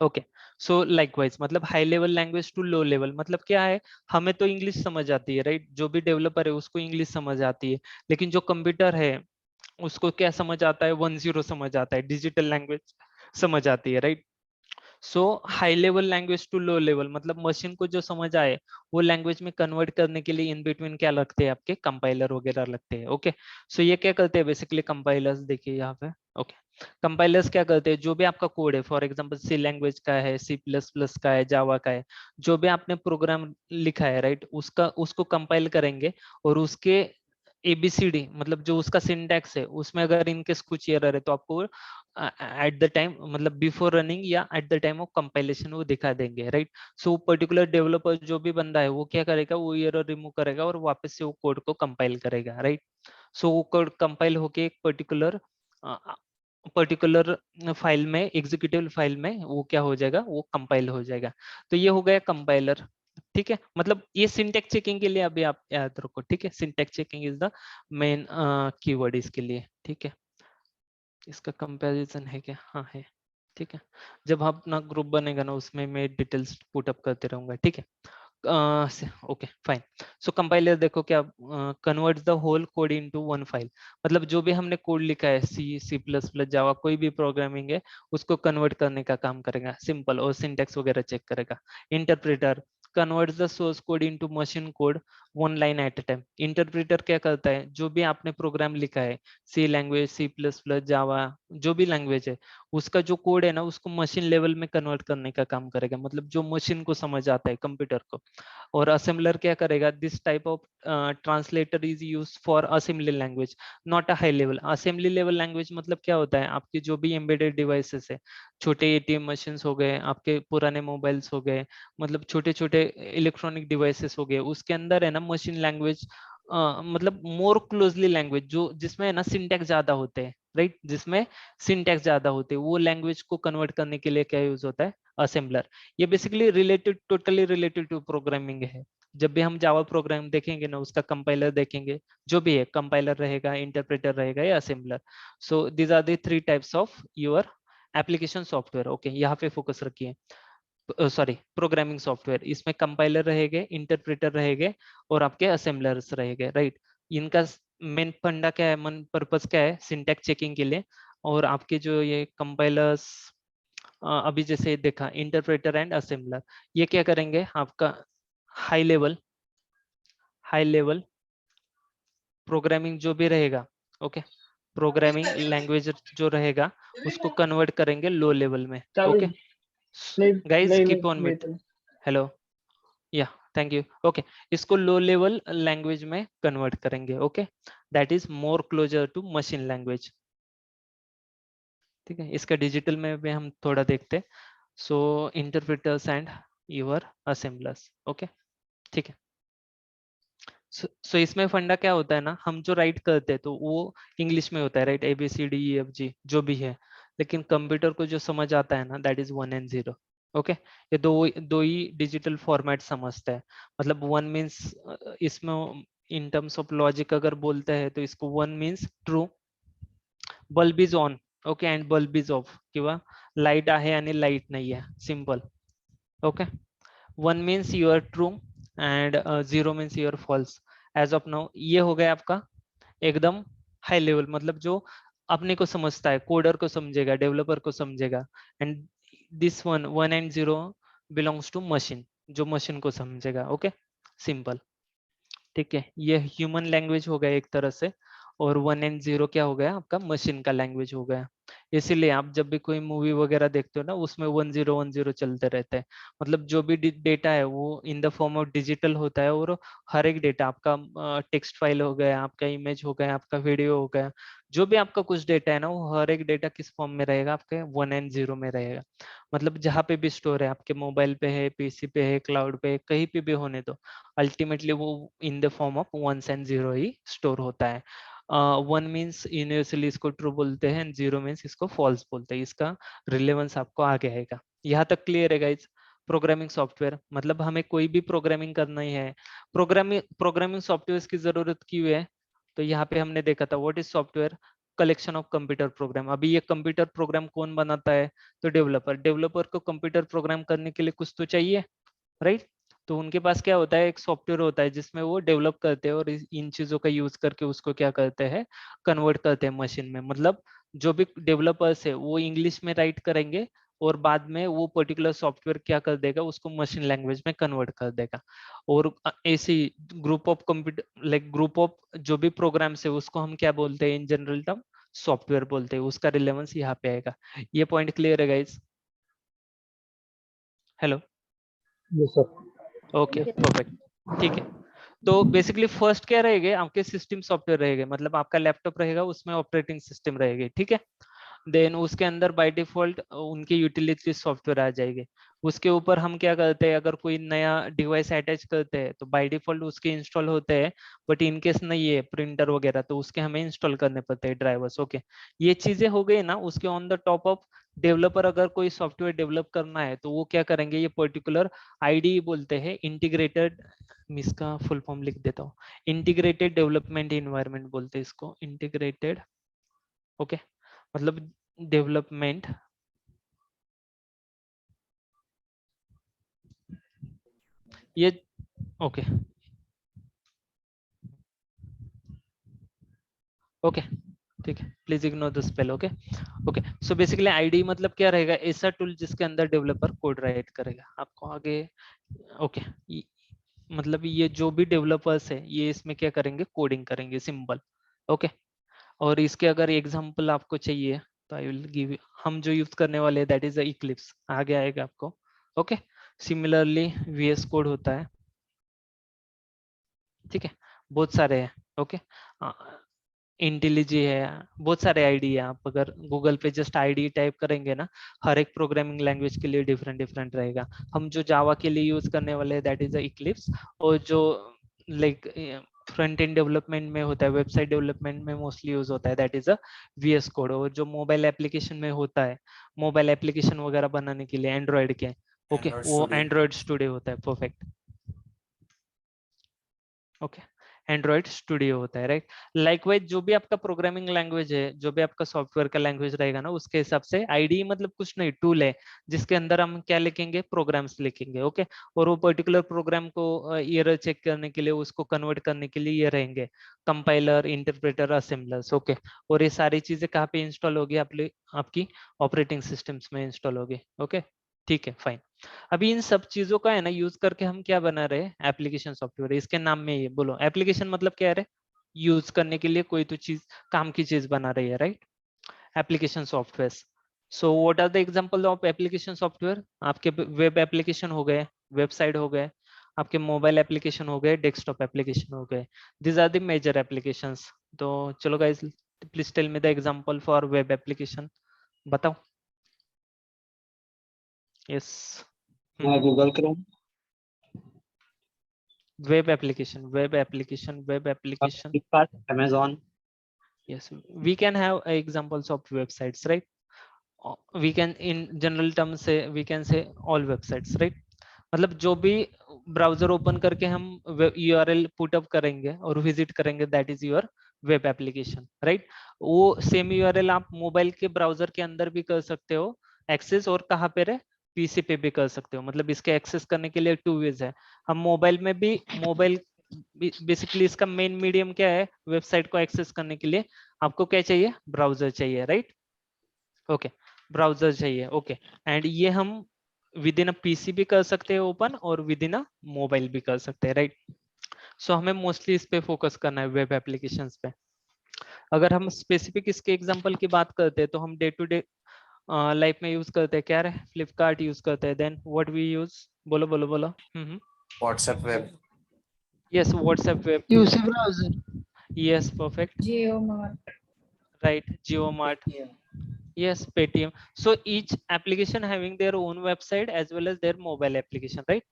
ओके, सो लाइकवाइज मतलब high level language to low level मतलब क्या है, हमें तो इंग्लिश समझ आती है, राइट। जो भी डेवलपर है उसको इंग्लिश समझ आती है, लेकिन जो कंप्यूटर है उसको क्या समझ आता है, 10 समझ आता है, डिजिटल लैंग्वेज समझ आती है, right. So high level language to low level मतलब मशीन को जो समझ आए वो लैंग्वेज में कन्वर्ट करने के लिए इन बिटवीन क्या लगते हैं, आपके कंपाइलर वगैरह लगते हैं। ओके, सो ये क्या करते हैं बेसिकली कंपाइलर्स, देखिए यहाँ पे। ओके, कंपाइलर्स क्या करते हैं, जो भी आपका कोड है, फॉर एग्जांपल सी लैंग्वेज का है, सी प्लस प्लस का है, जावा का है, जो भी आपने प्रोग्राम लिखा है, राइट, उसको कंपाइल करेंगे, और उसके एबीसीडी मतलब जो उसका सिंटैक्स है उसमें अगर इनकेस कुछ एरर है तो आपको एट द टाइम मतलब बिफोर रनिंग या at the time of compilation वो दिखा देंगे, राइट। सो पर्टिकुलर डेवलपर जो भी बंदा है वो क्या करेगा, वो एरर रिमूव करेगा और वापस से वो कोड को कंपाइल करेगा, राइट। सो वो कोड कंपाइल होके एक पर्टिकुलर फाइल में, एग्जीक्यूटिव फाइल में वो क्या हो जाएगा, वो कंपाइल हो जाएगा। तो ये हो गया कंपाइलर। ठीक है, मतलब ये सिंटेक्स चेकिंग के लिए अभी आप याद रखो। ठीक है, syntax checking is the main keyword इसके लिए। ठीक है, इसका कंपैरिजन है क्या, हाँ है। ठीक है, जब अपना ग्रुप बनेगा ना उसमें मैं डिटेल्स पुटअप करते रहूंगा। ठीक है, ओके फाइन। सो कंपाइलर देखो क्या converts the whole code into one file, मतलब जो भी हमने कोड लिखा है, सी सी प्लस प्लस जावा कोई भी प्रोग्रामिंग है उसको कन्वर्ट करने का काम करेगा, सिंपल, और सिंटेक्स वगैरह चेक करेगा। Interpreter converts the source code into machine code, one line at a time. Interpreter क्या करता है, जो भी आपने प्रोग्राम लिखा है, सी लैंग्वेज, सी प्लस प्लस, जावा, जो भी लैंग्वेज है, उसका जो कोड है ना, उसको मशीन लेवल में कन्वर्ट करने का काम करेगा, मतलब जो मशीन को समझ आता है, कंप्यूटर को। और असेंबलर क्या करेगा, this type of translator is use for assembly language, not a high level. Assembly level language मतलब क्या होता है, आपके जो भी एम्बेडेड डिवाइसेस है, छोटे एटीएम मशीन हो गए, आपके पुराने मोबाइल्स हो गए, मतलब छोटे छोटे इलेक्ट्रॉनिक डिवाइसेस हो गए, उसके अंदर है ना मशीन लैंग्वेज, मतलब मोर क्लोजली लैंग्वेज, जो जिसमें है ना सिंटैक्स ज्यादा होते हैं, राइट, जिसमें सिंटैक्स ज्यादा होते हैं, वो लैंग्वेज को कन्वर्ट करने के लिए क्या यूज होता है, असेंबलर। ये basically related, totally related to programming है। जब भी हम जावा प्रोग्राम देखेंगे ना, उसका कंपाइलर देखेंगे, जो भी है, कंपाइलर रहेगा, इंटरप्रेटर रहेगा, या assembler. So these are the three types of your application software. Okay, यहाँ पे फोकस रखिए, सॉरी, प्रोग्रामिंग सॉफ्टवेयर, इसमें कंपाइलर रहेंगे, इंटरप्रेटर रहेंगे, और आपके असेंबलर्स रहेंगे, राइट। इनका मेन फंडा क्या है, मन पर्पस क्या है, सिंटैक्स चेकिंग के लिए। और आपके जो ये कंपाइलर्स, अभी जैसे देखा, इंटरप्रेटर एंड असेंबलर, ये क्या करेंगे, आपका हाई लेवल प्रोग्रामिंग जो भी रहेगा, ओके, प्रोग्रामिंग लैंग्वेज जो रहेगा, उसको कन्वर्ट करेंगे लो लेवल में। चालू ओके नहीं गाइज, नहीं कीप ऑन नहीं with, hello, yeah, thank you. Okay, इसको लो लेवल लैंग्वेज में कन्वर्ट करेंगे। Okay, that is more closer to machine language. ठीक है, इसका डिजिटल में भी हम थोड़ा देखते हैं। So interpreters and your assemblers. Okay, ठीक है। सो इसमें फंडा क्या होता है ना, हम जो राइट करते हैं तो वो इंग्लिश में होता है, right, A B C D E F G जो भी है। लेकिन कंप्यूटर को जो समझ आता है ना, दैट इज 1 and 0। ओके, ये दो ही डिजिटल फॉर्मेट समझता है। मतलब वन मीन्स, इसमें इन टर्म्स ऑफ लॉजिक अगर बोलते हैं तो इसको one means true, bulb is on, okay, and bulb is off, किंवा लाईट आहे आणि लाईट नाही आहे, simple. Okay, one means your true and zero means your false. As of now ये हो गया आपका एकदम हाई लेवल, मतलब जो अपने को समझता है, कोडर को समझेगा, डेवलपर को समझेगा। And this 1 and 0 belongs to machine, जो मशीन को समझेगा। Okay, simple. ठीक है, ये ह्यूमन लैंग्वेज हो गया एक तरह से, और 1 and 0 क्या हो गया, आपका मशीन का लैंग्वेज हो गया। इसीलिए आप जब भी कोई मूवी वगैरह देखते हो ना, उसमें 1 0 1 0 चलते रहते हैं। मतलब जो भी डेटा है वो in the form of digital होता है, और हर एक डेटा आपका, टेक्स्ट फाइल हो गया, आपका इमेज हो गया, आपका वीडियो हो गया, जो भी आपका कुछ डेटा है ना, वो हर एक डेटा किस फॉर्म में रहेगा, आपके 1 and 0 में रहेगा। मतलब जहाँ पे भी स्टोर है, आपके मोबाइल पे है, पीसी पे है, क्लाउड पे है, कहीं पे भी होने दो, अल्टीमेटली वो in the form of 1 and 0 he store होता है। 1 मीन्स यूनिवर्सली इसको ट्रू बोलते हैं, एंड 0 मीन्स इसको फॉल्स बोलते हैं। इसका रिलेवेंस आपको आगे आएगा। यहाँ तक क्लियर है गाइज? प्रोग्रामिंग सॉफ्टवेयर मतलब हमें कोई भी प्रोग्रामिंग करना ही है, प्रोग्रामिंग सॉफ्टवेयर की जरूरत क्यों है? तो यहाँ पे हमने देखा था, what is software, collection of computer program. अभी ये कंप्यूटर प्रोग्राम कौन बनाता है? तो डेवलपर। डेवलपर को कंप्यूटर प्रोग्राम करने के लिए कुछ तो चाहिए, राइट? तो उनके पास क्या होता है, एक सॉफ्टवेयर होता है जिसमें वो डेवलप करते हैं, और इन चीजों का यूज करके उसको क्या करते हैं, कन्वर्ट करते हैं मशीन में। मतलब जो भी डेवलपर्स है वो इंग्लिश में राइट करेंगे, और बाद में वो पर्टिकुलर सॉफ्टवेयर क्या कर देगा, उसको मशीन लैंग्वेज में कन्वर्ट कर देगा। और ऐसी group of computer, like group of जो भी प्रोग्राम्स है, उसको हम क्या बोलते हैं इन जनरल टर्म, सॉफ्टवेयर बोलते हैं। उसका रिलेवेंस यहाँ पे आएगा। ये पॉइंट क्लियर है guys? Hello, Yes, sir. Okay, perfect, ठीक है। तो बेसिकली फर्स्ट क्या रहेगा, आपके सिस्टम सॉफ्टवेयर रहेगा, मतलब आपका लैपटॉप रहेगा, उसमें ऑपरेटिंग सिस्टम रहेगी, ठीक है। देन उसके अंदर बाय डिफॉल्ट उनकी यूटिलिटी सॉफ्टवेयर आ जाएगी। उसके ऊपर हम क्या करते हैं, अगर कोई नया डिवाइस अटैच करते हैं तो बाय डिफॉल्ट उसके इंस्टॉल होते हैं। बट इन केस नहीं है प्रिंटर वगैरह, तो उसके हमें इंस्टॉल करने पड़ते हैं ड्राइवर्स। ओके, ये चीजें हो गई ना। उसके on the top of developer अगर कोई सॉफ्टवेयर डेवलप करना है तो वो क्या करेंगे, ये पर्टिकुलर आईडी बोलते हैं, इंटीग्रेटेड, मैं इसका फुल फॉर्म लिख देता हूँ, इंटीग्रेटेड डेवलपमेंट इन्वायरमेंट बोलते हैं इसको, इंटीग्रेटेड। ओके, मतलब डेवलपमेंट, ये ओके, ओके, ठीक है, please ignore the spell. Okay, okay. So basically ID मतलब क्या रहेगा, ऐसा टूल जिसके अंदर डेवलपर कोड राइट करेगा। आपको आगे, ओके, मतलब ये जो भी डेवलपर्स है ये इसमें क्या करेंगे, कोडिंग करेंगे, सिंपल। ओके, और इसके अगर एग्जांपल आपको चाहिए तो आई विल गिव, हम जो यूज करने वाले हैं दैट इज इक्लिप्स, आगे आएगा आपको। ओके, सिमिलरली VS कोड होता है, ठीक है, बहुत सारे हैं। ओके, इंटेलिजी है, बहुत सारे आईडी है। आप अगर गूगल पे जस्ट आईडी टाइप करेंगे ना, हर एक प्रोग्रामिंग लैंग्वेज के लिए डिफरेंट डिफरेंट रहेगा। हम जो जावा के लिए यूज करने वाले हैं दैट इज इक्लिप्स, और जो लाइक फ्रंट एंड डेवलपमेंट में होता है, वेबसाइट डेवलपमेंट में मोस्टली यूज होता है दैट इज VS कोड। और जो मोबाइल एप्लीकेशन में होता है, मोबाइल एप्लीकेशन वगैरह बनाने के लिए एंड्रॉइड के, ओके, वो एंड्रॉइड स्टूडियो होता है। परफेक्ट, ओके, एंड्रॉइड स्टूडियो होता है, राइट। लाइकवाइज जो भी आपका प्रोग्रामिंग लैंग्वेज है, जो भी आपका सॉफ्टवेयर का लैंग्वेज रहेगा ना, उसके हिसाब से आईडी मतलब कुछ नहीं, टूल है जिसके अंदर हम क्या लिखेंगे, प्रोग्राम्स लिखेंगे। ओके, और वो पर्टिकुलर प्रोग्राम को एरर चेक करने के लिए, उसको कन्वर्ट करने के लिए ये रहेंगे कंपाइलर, इंटरप्रेटर, असेंबलर्स। ओके, और ये सारी चीजें कहाँ पे इंस्टॉल होगी, आपकी ऑपरेटिंग सिस्टम्स में इंस्टॉल होगी। ओके, ठीक है, फाइन। अभी इन सब चीजों का है ना यूज करके हम क्या बना रहे हैं, एप्लीकेशन सॉफ्टवेयर। इसके नाम में ये बोलो, एप्लीकेशन मतलब क्या है, यूज करने के लिए कोई तो चीज, काम की चीज बना रही है, right. Application software. So what are the example of application software? आपके वेब एप्लीकेशन हो गए, वेबसाइट हो गए, आपके मोबाइल एप्लीकेशन हो गए, डेस्कटॉप एप्लीकेशन हो गए। These are the major applications. तो चलो guys, please tell me the example for web application, बताओ। Yes, Google Chrome, web application, web application, web application. Flipkart, Amazon. Yes, we can have examples of websites, right? We can, in general terms say, we can say all websites, right? मतलब जो भी browser open करके हम URL put up करेंगे और visit करेंगे that is your web application, right. वो same URL आप मोबाइल के ब्राउजर के अंदर भी कर सकते हो एक्सेस, और कहाँ पे रहे, PC पे भी कर सकते हो। मतलब इसके एक्सेस करने के लिए 2 वेज है। हम मोबाइल में भी, मोबाइल बेसिकली इसका मेन मीडियम क्या है, वेबसाइट को एक्सेस करने के लिए आपको क्या चाहिए, ब्राउजर चाहिए, राइट। ओके, ब्राउजर चाहिए, ओके। एंड ये हम विद इन अ पीसी भी कर सकते हैं ओपन, और विद इन अ मोबाइल भी कर सकते हैं, राइट। सो हमें मोस्टली इस पे फोकस करना है, वेब एप्लीकेशंस पे। अगर हम स्पेसिफिक इसके एग्जांपल की बात करते हैं तो हम डे टू डे लाइफ में यूज करते हैं क्या है, फ्लिपकार्ट यूज करते हैं। देन व्हाट वी यूज, बोलो बोलो बोलो। WhatsApp web, yes, WhatsApp web, UC browser. Yes, perfect, GeoMart. right, JioMart, yes, Paytm. So each application having their own website as well as their mobile application, right?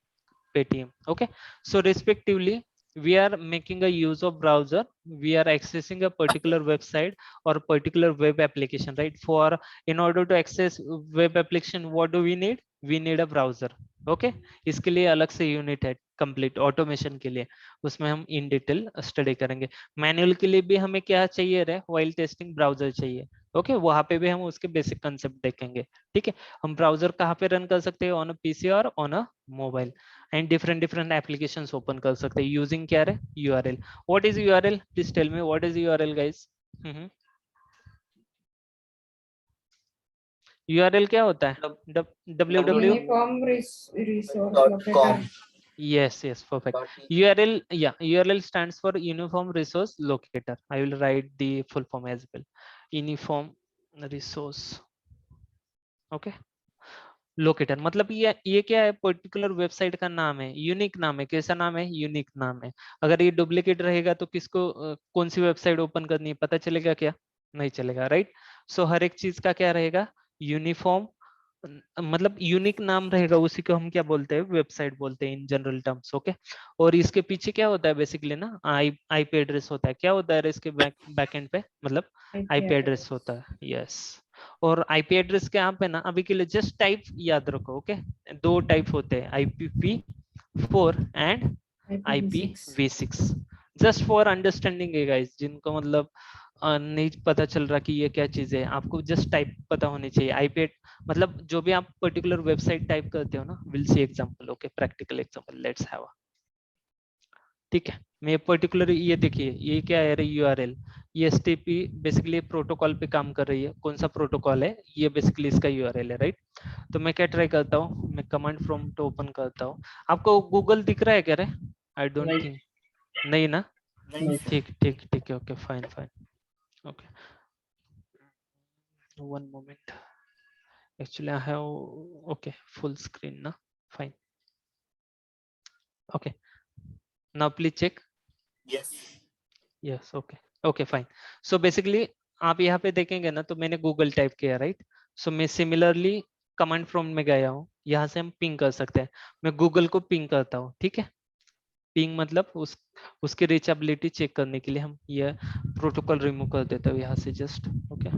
Paytm, okay. So respectively, we are making a use of browser, we are accessing a particular website or particular web application, right? For, in order to access web application, what do we need? We need a browser, okay. इसके लिए अलग से unit है complete automation के लिए, उसमें हम in detail study करेंगे। मैनुअल के लिए भी हमें क्या चाहिए रहे, व्हाइल टेस्टिंग ब्राउजर चाहिए, ओके। वहां पे भी हम उसके बेसिक कंसेप्ट देखेंगे, ठीक है। हम ब्राउजर कहाँ पे रन कर सकते हैं, ऑन अ पीसी और on a mobile, and different different applications open कर सकते हैं यूजिंग क्या है, URL। What is URL, please tell me what is URL guys. URL क्या होता है, www, Uniform resource .com. locator. yes, perfect. URL, yeah, URL stands for uniform resource locator. I will write the full form as well, uniform resource, okay, locator. मतलब ये क्या है, particular website का नाम है, यूनिक नाम है। कैसा नाम है, यूनिक नाम है। अगर ये डुप्लीकेट रहेगा तो किसको कौन सी वेबसाइट ओपन करनी है पता चलेगा क्या, नहीं चलेगा, राइट। सो हर एक चीज का क्या रहेगा, यूनिफॉर्म, मतलब यूनिक नाम रहेगा, उसी को हम क्या बोलते हैं, वेबसाइट बोलते हैं इन जनरल टर्म्स, ओके। और इसके पीछे क्या होता है बेसिकली ना, आईपी एड्रेस होता है। क्या होता है इसके बैकएंड पे, मतलब आईपी एड्रेस होता है, यस। और आईपी एड्रेस के यहाँ पे ना अभी के लिए जस्ट टाइप याद रखो, ओके। दो टाइप होते हैं, IPv4 and IPv6, just for understanding है गाइस, जिनको मतलब नहीं पता चल रहा कि ये क्या चीज है, आपको जस्ट टाइप पता होनी चाहिए। आईपी मतलब जो भी आप पर्टिकुलर वेबसाइट टाइप करते हो ना, will see example, okay, practical example, let's have, ठीक है। मैं पर्टिकुलर, ये देखिए ये क्या है, URL, ये STP बेसिकली प्रोटोकॉल पे काम कर रही है। कौन सा प्रोटोकॉल है, ये बेसिकली इसका URL है, राइट। तो मैं क्या ट्राई करता हूँ, मैं कमांड प्रॉम्प्ट ओपन करता हूँ। आपको गूगल दिख रहा है क्या रे, आई डोंट नहीं। थिंक, नहीं ना, नहीं। ठीक ठीक ठीक है, okay fine fine, okay one moment, actually I have, okay full screen ना, fine, okay now please check, yes okay okay fine. So basically आप यहाँ पे देखेंगे ना, तो मैंने गूगल टाइप किया राइट, सो मैं सिमिलरली कमांड प्रॉम्प्ट में गया हूँ, यहाँ से हम पिंग कर सकते हैं, मैं गूगल को पिंग करता हूँ, ठीक है, पिंग मतलब उसकी रीचेबिलिटी चेक करने के लिए हम ये प्रोटोकॉल रिमूव कर देते हैं यहाँ से जस्ट, ओके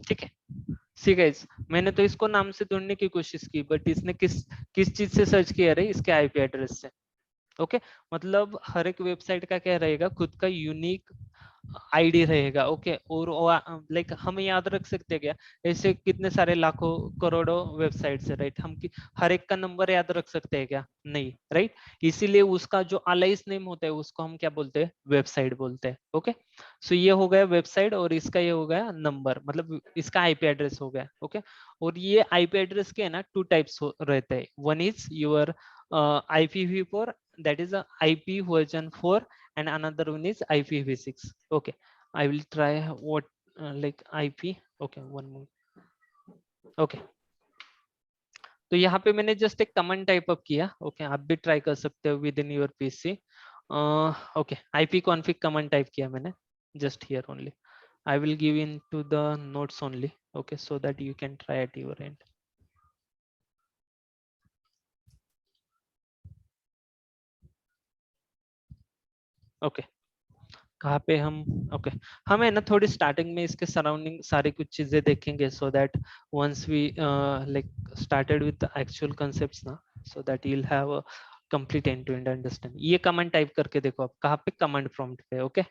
ठीक है। सी गाइस, मैंने तो इसको नाम से ढूंढने की कोशिश की, बट इसने किस चीज से सर्च किया रहे, इसके आईपी एड्रेस से, ओके मतलब हर एक वेबसाइट का क्या रहेगा, खुद का यूनिक आईडी रहेगा, ओके और लाइक हम याद रख सकते हैं क्या, ऐसे कितने सारे लाखों करोड़ों वेबसाइट्स है राइट, हम हर एक का नंबर याद रख सकते हैं क्या, नहीं राइट, इसीलिए उसका जो अलाइस नेम होता है उसको हम क्या बोलते हैं, वेबसाइट बोलते हैं, ओके सो ये हो गया वेबसाइट, और इसका ये हो गया नंबर, मतलब इसका आईपी एड्रेस हो गया, ओके और ये आईपी एड्रेस के ना 2 टाइप्स रहते हैं, one is your IPv4, that is a IP version 4, and another one is IPv6, okay I will try what like IP, okay one more, okay तो यहाँ पे मैंने जस्ट एक कमांड टाइप अप किया, ओके आप भी ट्राई कर सकते हो with in your PC, okay IP config command type किया मैंने just here only, I will give in to the notes only, okay so that you can try at your end, okay कहाँ पे हम, okay हमें ना थोड़ी starting में इसके सराउंडिंग सारी कुछ चीजें देखेंगे, so that once we like started with actual concepts ना, so that you will have a complete end to end understand. ये कमांड टाइप करके देखो आप कहाँ पे, कमांड प्रॉम्प्ट पे, ओके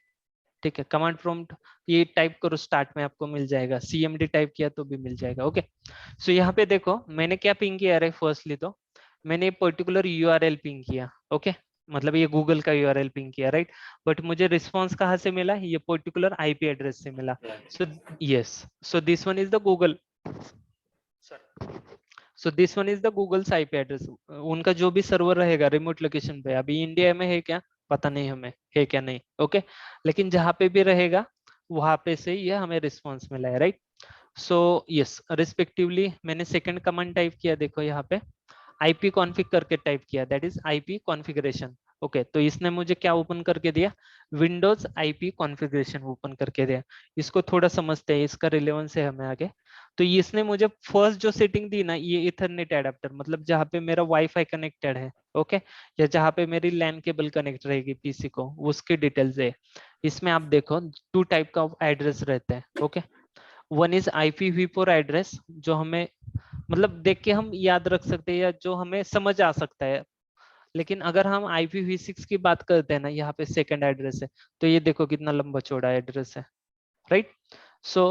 ठीक है कमांड प्रॉम्प्ट ये टाइप करो, स्टार्ट में आपको मिल जाएगा, CMD टाइप किया तो भी मिल जाएगा, ओके सो यहाँ पे देखो मैंने क्या पिंग किया है, फर्स्टली तो मैंने पर्टिकुलर URL पिंग किया, ओके मतलब ये गूगल का URL पिंग किया राइट, बट मुझे रिस्पॉन्स कहाँ से मिला, ये पर्टिकुलर IP एड्रेस से मिला, so yes so this one is the Google, so this one is the Google's IP address, उनका जो भी सर्वर रहेगा रिमोट लोकेशन पे, अभी इंडिया में है क्या पता नहीं हमें, है क्या नहीं, ओके लेकिन जहाँ पे भी रहेगा वहां पे से ये हमें रिस्पॉन्स मिला है राइट, सो यस रिस्पेक्टिवली मैंने सेकंड कमांड टाइप किया, देखो यहाँ पे IP कॉन्फ़िग करके टाइप किया, that is IP configuration, okay तो इसने मुझे क्या ओपन करके दिया, विंडोज IP कॉन्फ़िगरेशन ओपन करके दिया, इसको थोड़ा समझते हैं, इसका रिलेवेंस है हमें आगे, तो इसने मुझे फर्स्ट जो सेटिंग दी ना, ये इथरनेट एडाप्टर, मतलब जहाँ पे मेरा वाईफाई कनेक्टेड है, ओके या जहाँ पे मेरी लैन केबल कनेक्ट रहेगी पीसी को, उसकी डिटेल्स है, इसमें आप देखो 2 टाइप का एड्रेस रहते हैं, okay one is IPv4 address, जो हमें मतलब देख के हम याद रख सकते हैं या जो हमें समझ आ सकता है, लेकिन अगर हम IPv6 की बात करते हैं ना, यहाँ पे सेकंड एड्रेस है, तो ये देखो कितना लंबा चौड़ा एड्रेस है राइट, सो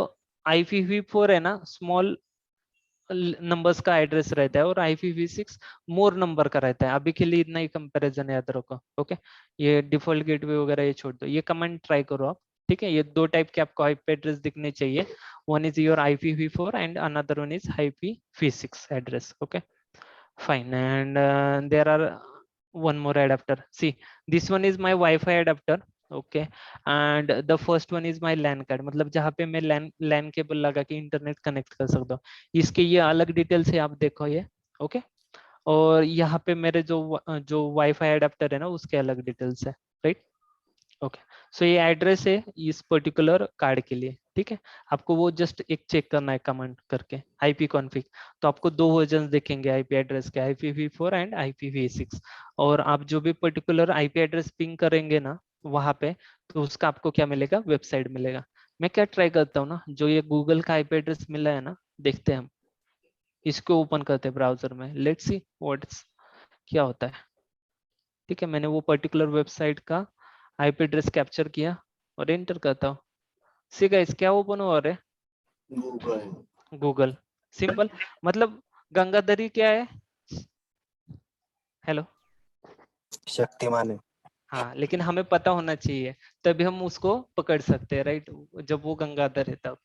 IPv4 है ना स्मॉल नंबर्स का एड्रेस रहता है, और IPv6 मोर नंबर का रहता है, अभी के लिए इतना ही कंपैरिजन याद रखो, ओके ये डिफॉल्ट गेटवे वगैरह ये छोड़ दो, ये कमांड ट्राई करो आप, ठीक है ये 2 टाइप के आपको IP एड्रेस दिखने चाहिए, one is your IPv4 and another one is IPv6 address, okay fine and there are one more adapter, see this one is my Wi-Fi adapter, okay and the first one is my LAN card, मतलब जहाँ पे मैं LAN cable लगा के internet connect कर सकता हूँ, इसके ये अलग डिटेल्स है आप देखो ये, ओके और यहाँ पे मेरे जो वाईफाई एडाप्टर है ना उसके अलग डिटेल्स है राइट, ओके सो ये एड्रेस है इस पर्टिकुलर कार्ड के लिए, ठीक है आपको वो जस्ट एक चेक करना है कमांड करके IP कॉन्फ़िग, तो आपको 2 वर्जन दिखेंगे IP एड्रेस के, IPv4 एंड IPv6, और आप जो भी पर्टिकुलर IP एड्रेस पिंग करेंगे ना वहां पे, तो उसका आपको क्या मिलेगा, वेबसाइट मिलेगा। मैं क्या ट्राई करता हूँ ना, जो ये गूगल का IP एड्रेस मिला है ना, देखते हैं हम इसको ओपन करते हैं ब्राउजर में, लेट्स सी व्हाट्स क्या होता है, ठीक है मैंने वो पर्टिकुलर वेबसाइट का IP एड्रेस कैप्चर किया और एंटर करता हूँ, सी गाइस क्या ओपन हो रहा है, गूगल सिंपल, मतलब गंगाधरी क्या है, हेलो शक्तिमान है। हाँ लेकिन हमें पता होना चाहिए तभी हम उसको पकड़ सकते हैं राइट, जब वो गंगाधर है तब,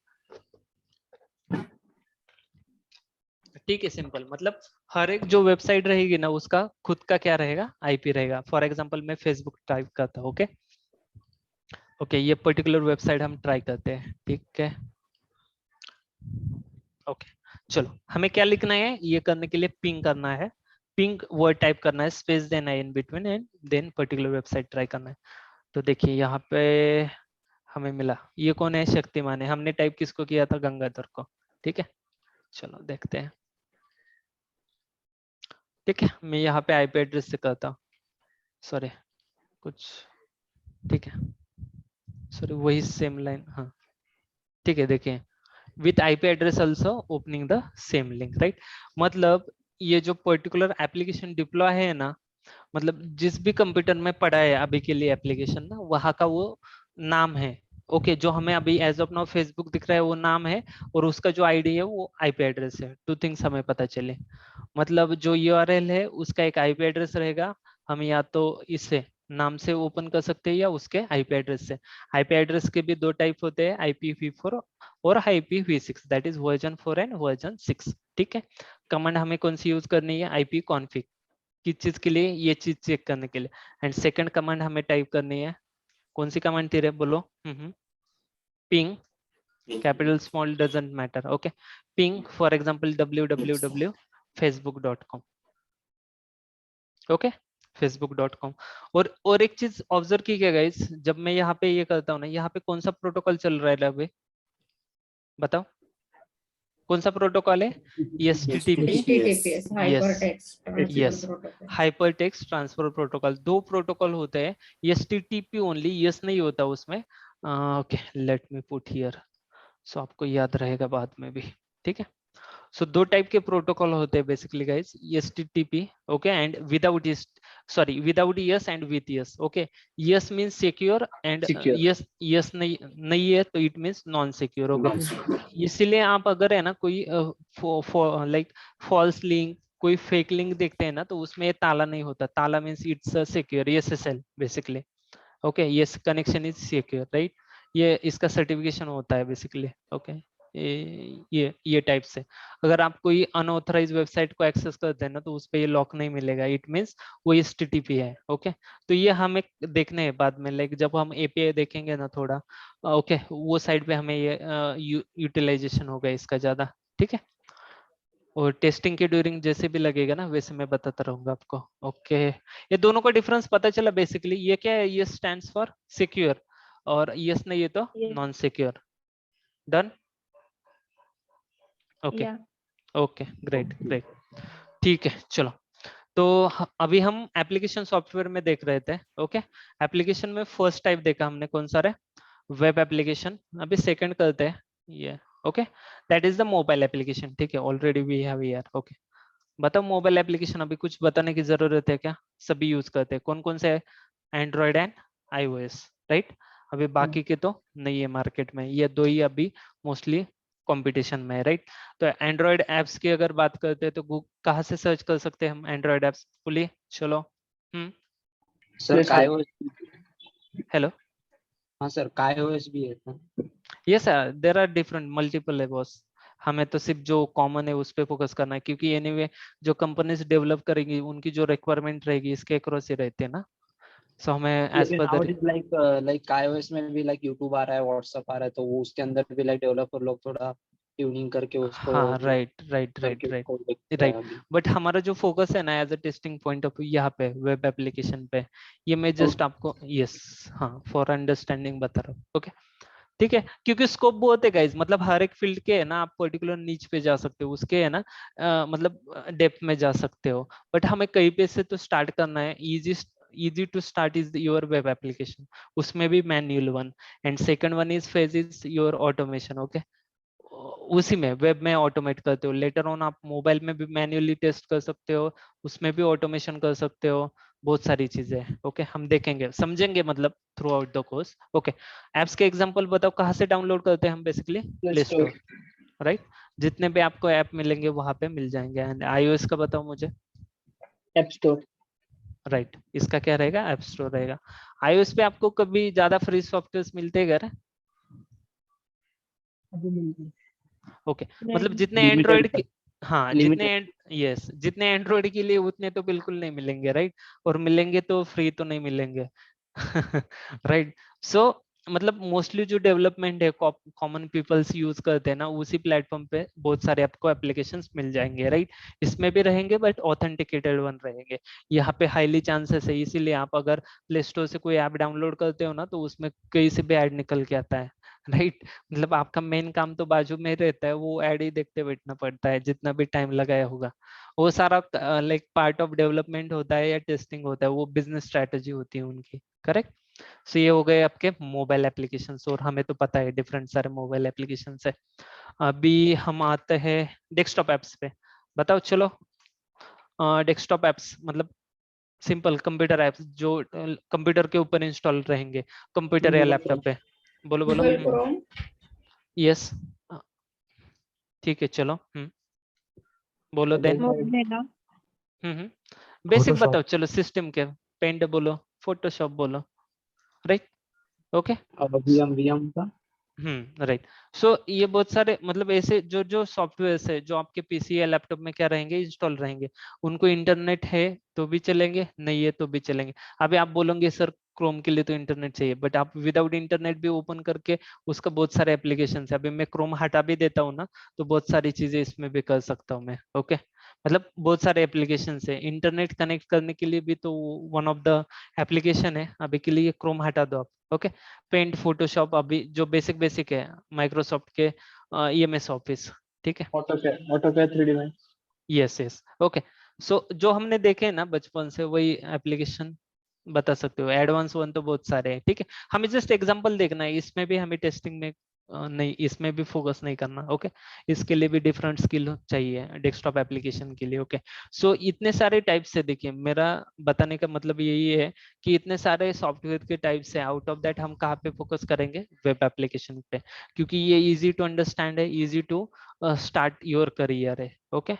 ठीक है, सिंपल। मतलब हर एक जो वेबसाइट रहेगी ना उसका खुद का क्या रहेगा, आईपी रहेगा। फॉर एग्जांपल मैं फेसबुक टाइप करता हूँ, ओके ओके, ये पर्टिकुलर वेबसाइट हम ट्राई करते हैं, ठीक है ओके। चलो हमें क्या लिखना है, ये करने के लिए पिंग करना है, पिंग वर्ड टाइप करना है, स्पेस देना है in between and then particular website try करना है। तो देखिए यहाँ पे हमें मिला, ये कौन है, शक्तिमान है। हमने टाइप किसको किया था, गंगाधर को, ठीक है। चलो देखते हैं, ठीक है। मैं यहाँ पे आईपी एड्रेस से करता हूँ, सॉरी कुछ, ठीक है सॉरी, वही सेम लाइन, हाँ ठीक है। देखिए with IP address also opening the same link, right. मतलब ये जो पर्टिकुलर एप्लीकेशन डिप्लॉय है ना, मतलब जिस भी कंप्यूटर में पड़ा है अभी के लिए एप्लीकेशन ना, वहाँ का वो नाम है, ओके जो हमें अभी एज ऑफ नाउ फेसबुक दिख रहा है वो नाम है, और उसका जो आईडी है वो आईपी एड्रेस है। टू थिंग्स हमें पता चले, मतलब जो यूआरएल है उसका एक आईपी एड्रेस रहेगा, हम या तो इसे नाम से ओपन कर सकते हैं या उसके आईपी एड्रेस से। आईपी एड्रेस के भी दो टाइप होते हैं, IPv4 और IPv6, that is version 4 and version 6, ठीक है। कमांड हमें कौन सी यूज करनी है, IP config, किस चीज के लिए, ये चीज चेक करने के लिए। एंड सेकंड कमांड हमें टाइप करनी है, कौन सी कमांड थी रे, बोलो। Ping, capital small doesn't matter, okay. Ping for example www.facebook.com, okay facebook.com। और एक चीज ऑब्जर्व की गया गाइस, जब मैं यहाँ पे ये करता हूँ ना, यहाँ पे कौन सा प्रोटोकॉल चल रहा है अभी, बताओ कौन सा प्रोटोकॉल है, HTTP, HTTPS, yes Hypertext Transfer yes, Protocol. Hyper text transfer protocol. दो प्रोटोकॉल होते हैं, HTTP ओनली, यस नहीं होता उसमें, okay let me put here, so आपको याद रहेगा बाद में भी, ठीक है। सो दो टाइप के प्रोटोकॉल होते हैं basically guys, HTTP okay and without without yes and with yes, okay. Yes means secure and Secure. Yes नहीं है तो it means non secure, okay. इसीलिए आप अगर है ना कोई लाइक फॉल्स लिंक, कोई फेक लिंक देखते हैं ना, तो उसमें ये ताला नहीं होता, ताला means it's secure, SSL basically, okay. Yes connection is secure, right. ये इसका सर्टिफिकेशन होता है बेसिकली, ओके। ये टाइप से अगर आप कोई अनऑथराइज वेबसाइट को एक्सेस करते हैं ना, तो उस पे ये लॉक नहीं मिलेगा, इट मींस वो HTTP है, ओके। तो ये हमें देखने हैं बाद में, लाइक जब हम API देखेंगे ना थोड़ा, ओके वो साइड पे हमें ये यूटिलाइजेशन होगा इसका ज्यादा, ठीक है। और टेस्टिंग के ड्यूरिंग जैसे भी लगेगा ना वैसे मैं बताता रहूंगा आपको, ओके। ये दोनों का डिफरेंस पता चला बेसिकली, ये क्या है, ये स्टैंड्स फॉर सिक्योर और यस नहीं, ये तो Yes. Non secure. Done, okay Yeah. Okay great great, ठीक है। चलो तो अभी हम एप्लीकेशन सॉफ्टवेयर में देख रहे थे, ओके। एप्लीकेशन में फर्स्ट टाइप देखा हमने, कौन सा है, वेब एप्लीकेशन। अभी सेकंड करते हैं ये, okay, that is the mobile application, ठीक है। Already we have here, okay. बताओ मोबाइल एप्लीकेशन अभी कुछ बताने की जरूरत है क्या, सभी यूज करते हैं, कौन कौन से, एंड्रॉयड एंड iOS, राइट। अभी बाकी के तो नहीं है मार्केट में, ये दो ही अभी मोस्टली कंपटीशन में है, राइट। तो एंड्रॉयड एप्स की अगर बात करते हैं तो कहाँ से सर्च कर सकते हैं हम एंड्रॉयड एप्स, बोलिए चलो। Sir Play Store. KaiOS, hello, हाँ सर काईओएस भी है sir. Yes there are different multiple है बॉस, हमें तो सिर्फ जो कॉमन है उस पे फोकस करना है, क्योंकि एनीवे जो कंपनीज डेवलप करेंगी उनकी जो रिक्वायरमेंट रहेगी इसके अक्रॉस ही रहते हैं ना, सो हमें एज पर now it is like KaiOS में भी लाइक यूट्यूब आ रहा है, व्हाट्सएप आ रहा है, तो वो उसके अंदर भी लाइक डेवलपर लोग थोड़ा ट्यूनिंग करके उसको हाँ राइट राइट राइट करके राइट उसको देखते हैं राइट। अभी। बट हमारा जो फोकस है ना as a testing point of view यहाँ पे वेब एप्लीकेशन पे, ये मैं जस्ट आपको यस हाँ फॉर अंडरस्टैंडिंग बता रहा हूँ, ओके ठीक है। क्योंकि स्कोप बहुत है गाइज, मतलब हर एक फील्ड के है ना, आप पर्टिकुलर नीच पे जा सकते हो, उसके है ना मतलब डेप्थ में जा सकते हो, बट हमें कहीं पे से तो स्टार्ट करना है। Easy to start is your web application, उसमें भी manual one, and second one is phase is your automation, okay. उसी में वेब में ऑटोमेट करते हो, लेटर ऑन आप मोबाइल में भी मैन्युअली टेस्ट कर सकते हो, उसमें भी ऑटोमेशन कर सकते हो, बहुत सारी चीजें हैं, ओके। हम देखेंगे समझेंगे मतलब through out the course, okay. Apps के एग्जांपल बताओ, कहाँ से डाउनलोड करते हैं हम basically, Play play Store. Store, right. जितने भी आपको ऐप मिलेंगे वहां पे मिल जाएंगे। एंड iOS का बताओ मुझे, App Store. राइट इसका क्या रहेगा, ऐप स्टोर रहेगा। iOS पे आपको कभी ज्यादा फ्री सॉफ्टवेयर मिलते हैं क्या, ओके। मतलब जितने एंड्रॉइड के हाँ Limited. जितने एंड्रॉइड के लिए उतने तो बिल्कुल नहीं मिलेंगे, राइट? और मिलेंगे तो फ्री तो नहीं मिलेंगे। राइट। सो मतलब मोस्टली जो डेवलपमेंट है कॉमन पीपल्स यूज करते हैं ना, उसी प्लेटफॉर्म पे बहुत सारे आपको एप्लीकेशंस मिल जाएंगे, राइट? इसमें भी रहेंगे बट ऑथेंटिकेटेड वन रहेंगे। यहाँ पे हाईली चांसेस है, इसीलिए आप अगर प्ले स्टोर से कोई ऐप डाउनलोड करते हो ना, तो उसमें कहीं से भी ऐड निकल के आता है, राइट? मतलब आपका मेन काम तो बाजू में ही रहता है, वो ऐड ही देखते बैठना पड़ता है जितना भी टाइम लगाया होगा। वो सारा लाइक पार्ट ऑफ डेवलपमेंट होता है या टेस्टिंग होता है, वो बिजनेस स्ट्रेटेजी होती है उनकी, करेक्ट? सो ये हो गए आपके मोबाइल एप्लीकेशन, और हमें तो पता है डिफरेंट सारे मोबाइल एप्लीकेशन है। अभी हम आते हैं डेस्कटॉप एप्स पे। बताओ चलो, डेस्कटॉप एप्स मतलब सिंपल कंप्यूटर एप्स जो कंप्यूटर के ऊपर इंस्टॉल रहेंगे, कंप्यूटर या लैपटॉप पे। बोलो बोलो। Google Chrome, यस, ठीक है चलो। बोलो देन। Mozilla, basic Photoshop. बताओ चलो, सिस्टम के पेंट बोलो, फोटोशॉप बोलो, राइट? ओके। VM का राइट। सो ये बहुत सारे मतलब ऐसे जो जो सॉफ्टवेयर है जो आपके पीसी या लैपटॉप में क्या रहेंगे, इंस्टॉल रहेंगे। उनको इंटरनेट है तो भी चलेंगे, नहीं है तो भी चलेंगे। अभी आप बोलोगे सर क्रोम के लिए तो इंटरनेट चाहिए, बट आप विदाउट इंटरनेट भी ओपन करके उसका बहुत सारे एप्लीकेशन है। अभी मैं क्रोम हटा भी देता हूँ ना, तो बहुत सारी चीजें इसमें भी कर सकता हूँ मैं। ओके, मतलब बहुत सारे एप्लीकेशन है। इंटरनेट कनेक्ट करने के लिए भी तो वन ऑफ द एप्लीकेशन है। अभी के लिए क्रोम हटा दो आप। ओके, पेंट, फोटोशॉप अभी जो बेसिक बेसिक है, माइक्रोसॉफ्ट के ईएमएस ऑफिस, ठीक है। AutoCAD 3D Max। Yes yes, okay. So जो हमने देखे ना बचपन से, वही एप्लीकेशन बता सकते हो। एडवांस वन तो बहुत सारे हैं, ठीक है। हमें जस्ट एग्जांपल देखना है, इसमें भी हमें टेस्टिंग में नहीं, इसमें भी फोकस नहीं करना। ओके, इसके लिए भी डिफरेंट स्किल चाहिए डेस्कटॉप एप्लीकेशन के लिए। ओके, सो इतने सारे टाइप्स है। देखिए मेरा बताने का मतलब यही है कि इतने सारे सॉफ्टवेयर के टाइप्स है। आउट ऑफ दैट हम कहाँ पे फोकस करेंगे? वेब एप्लीकेशन पे, क्योंकि ये इजी टू अंडरस्टैंड है, easy to start your career है। ओके,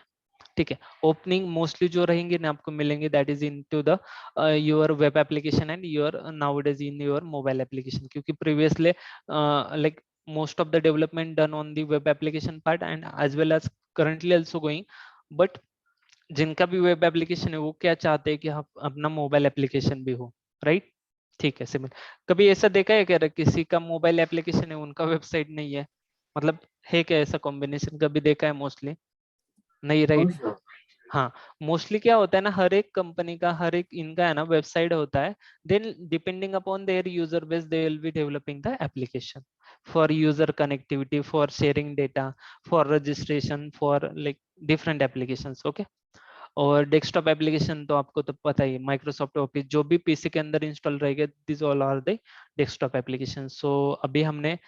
ठीक है। ओपनिंग मोस्टली जो रहेंगे ना आपको मिलेंगे, that is into the your web application and your nowadays in your mobile application, क्योंकि previously like most of the development done on the web application part and as well as currently also going, but जिनका भी web application है वो क्या चाहते हैं कि आप अपना मोबाइल एप्लीकेशन भी हो, राइट? ठीक है, सिमिलर। कभी ऐसा देखा है क्या किसी का मोबाइल एप्लीकेशन है उनका वेबसाइट नहीं है? मतलब है क्या ऐसा कॉम्बिनेशन? कभी देखा है? मोस्टली नहीं, राइट? हाँ, मोस्टली क्या होता है ना, हर एक कंपनी का, हर एक इनका है ना वेबसाइट होता है। Then depending upon their user base they will be developing the application for user connectivity, for sharing data, for registration, for like different applications. Okay, और डेस्कटॉप एप्लीकेशन तो आपको तो पता ही है, माइक्रोसॉफ्ट ऑफिस जो भी पीसी के अंदर इंस्टॉल रहेगा, this all are the desktop application. So अभी हमने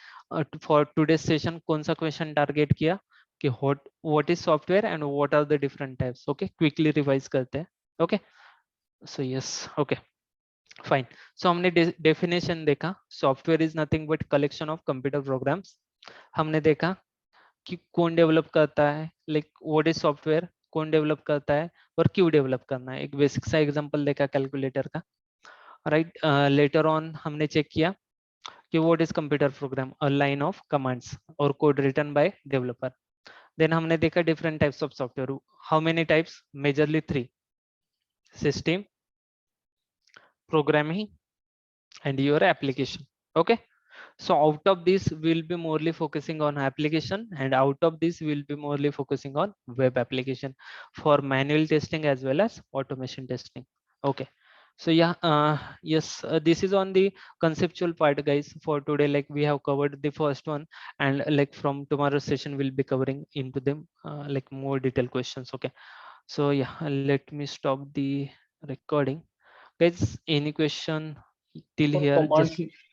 फॉर टुडे सेशन कौन सा क्वेश्चन टारगेट किया कि what is software and what are the different types. Okay, quickly revise करते हैं। Okay, so yes, okay fine. So हमने डेफिनेशन देखा, software is nothing but collection of computer programs. हमने देखा कि कौन डेवलप करता है, लाइक व्हाट इज सॉफ्टवेयर, कौन डेवलप करता है और क्यों डेवलप करना है। एक बेसिक सा एग्जांपल देखा कैलकुलेटर का, राइट? लेटर ऑन हमने चेक किया कि what is computer program, a line of commands और code written by developer. Then हमने देखा different types of software. How many types? Majorly 3: system, programming and your application. Okay, so out of this we'll be morely focusing on application, and out of this we'll be morely focusing on web application for manual testing as well as automation testing. Okay, so yeah, yes, this is on the conceptual part guys for today. Like we have covered the first one, and like from tomorrow's session we'll be covering into them like more detailed questions. Okay, so yeah, let me stop the recording guys. Any question till For here? Just commands,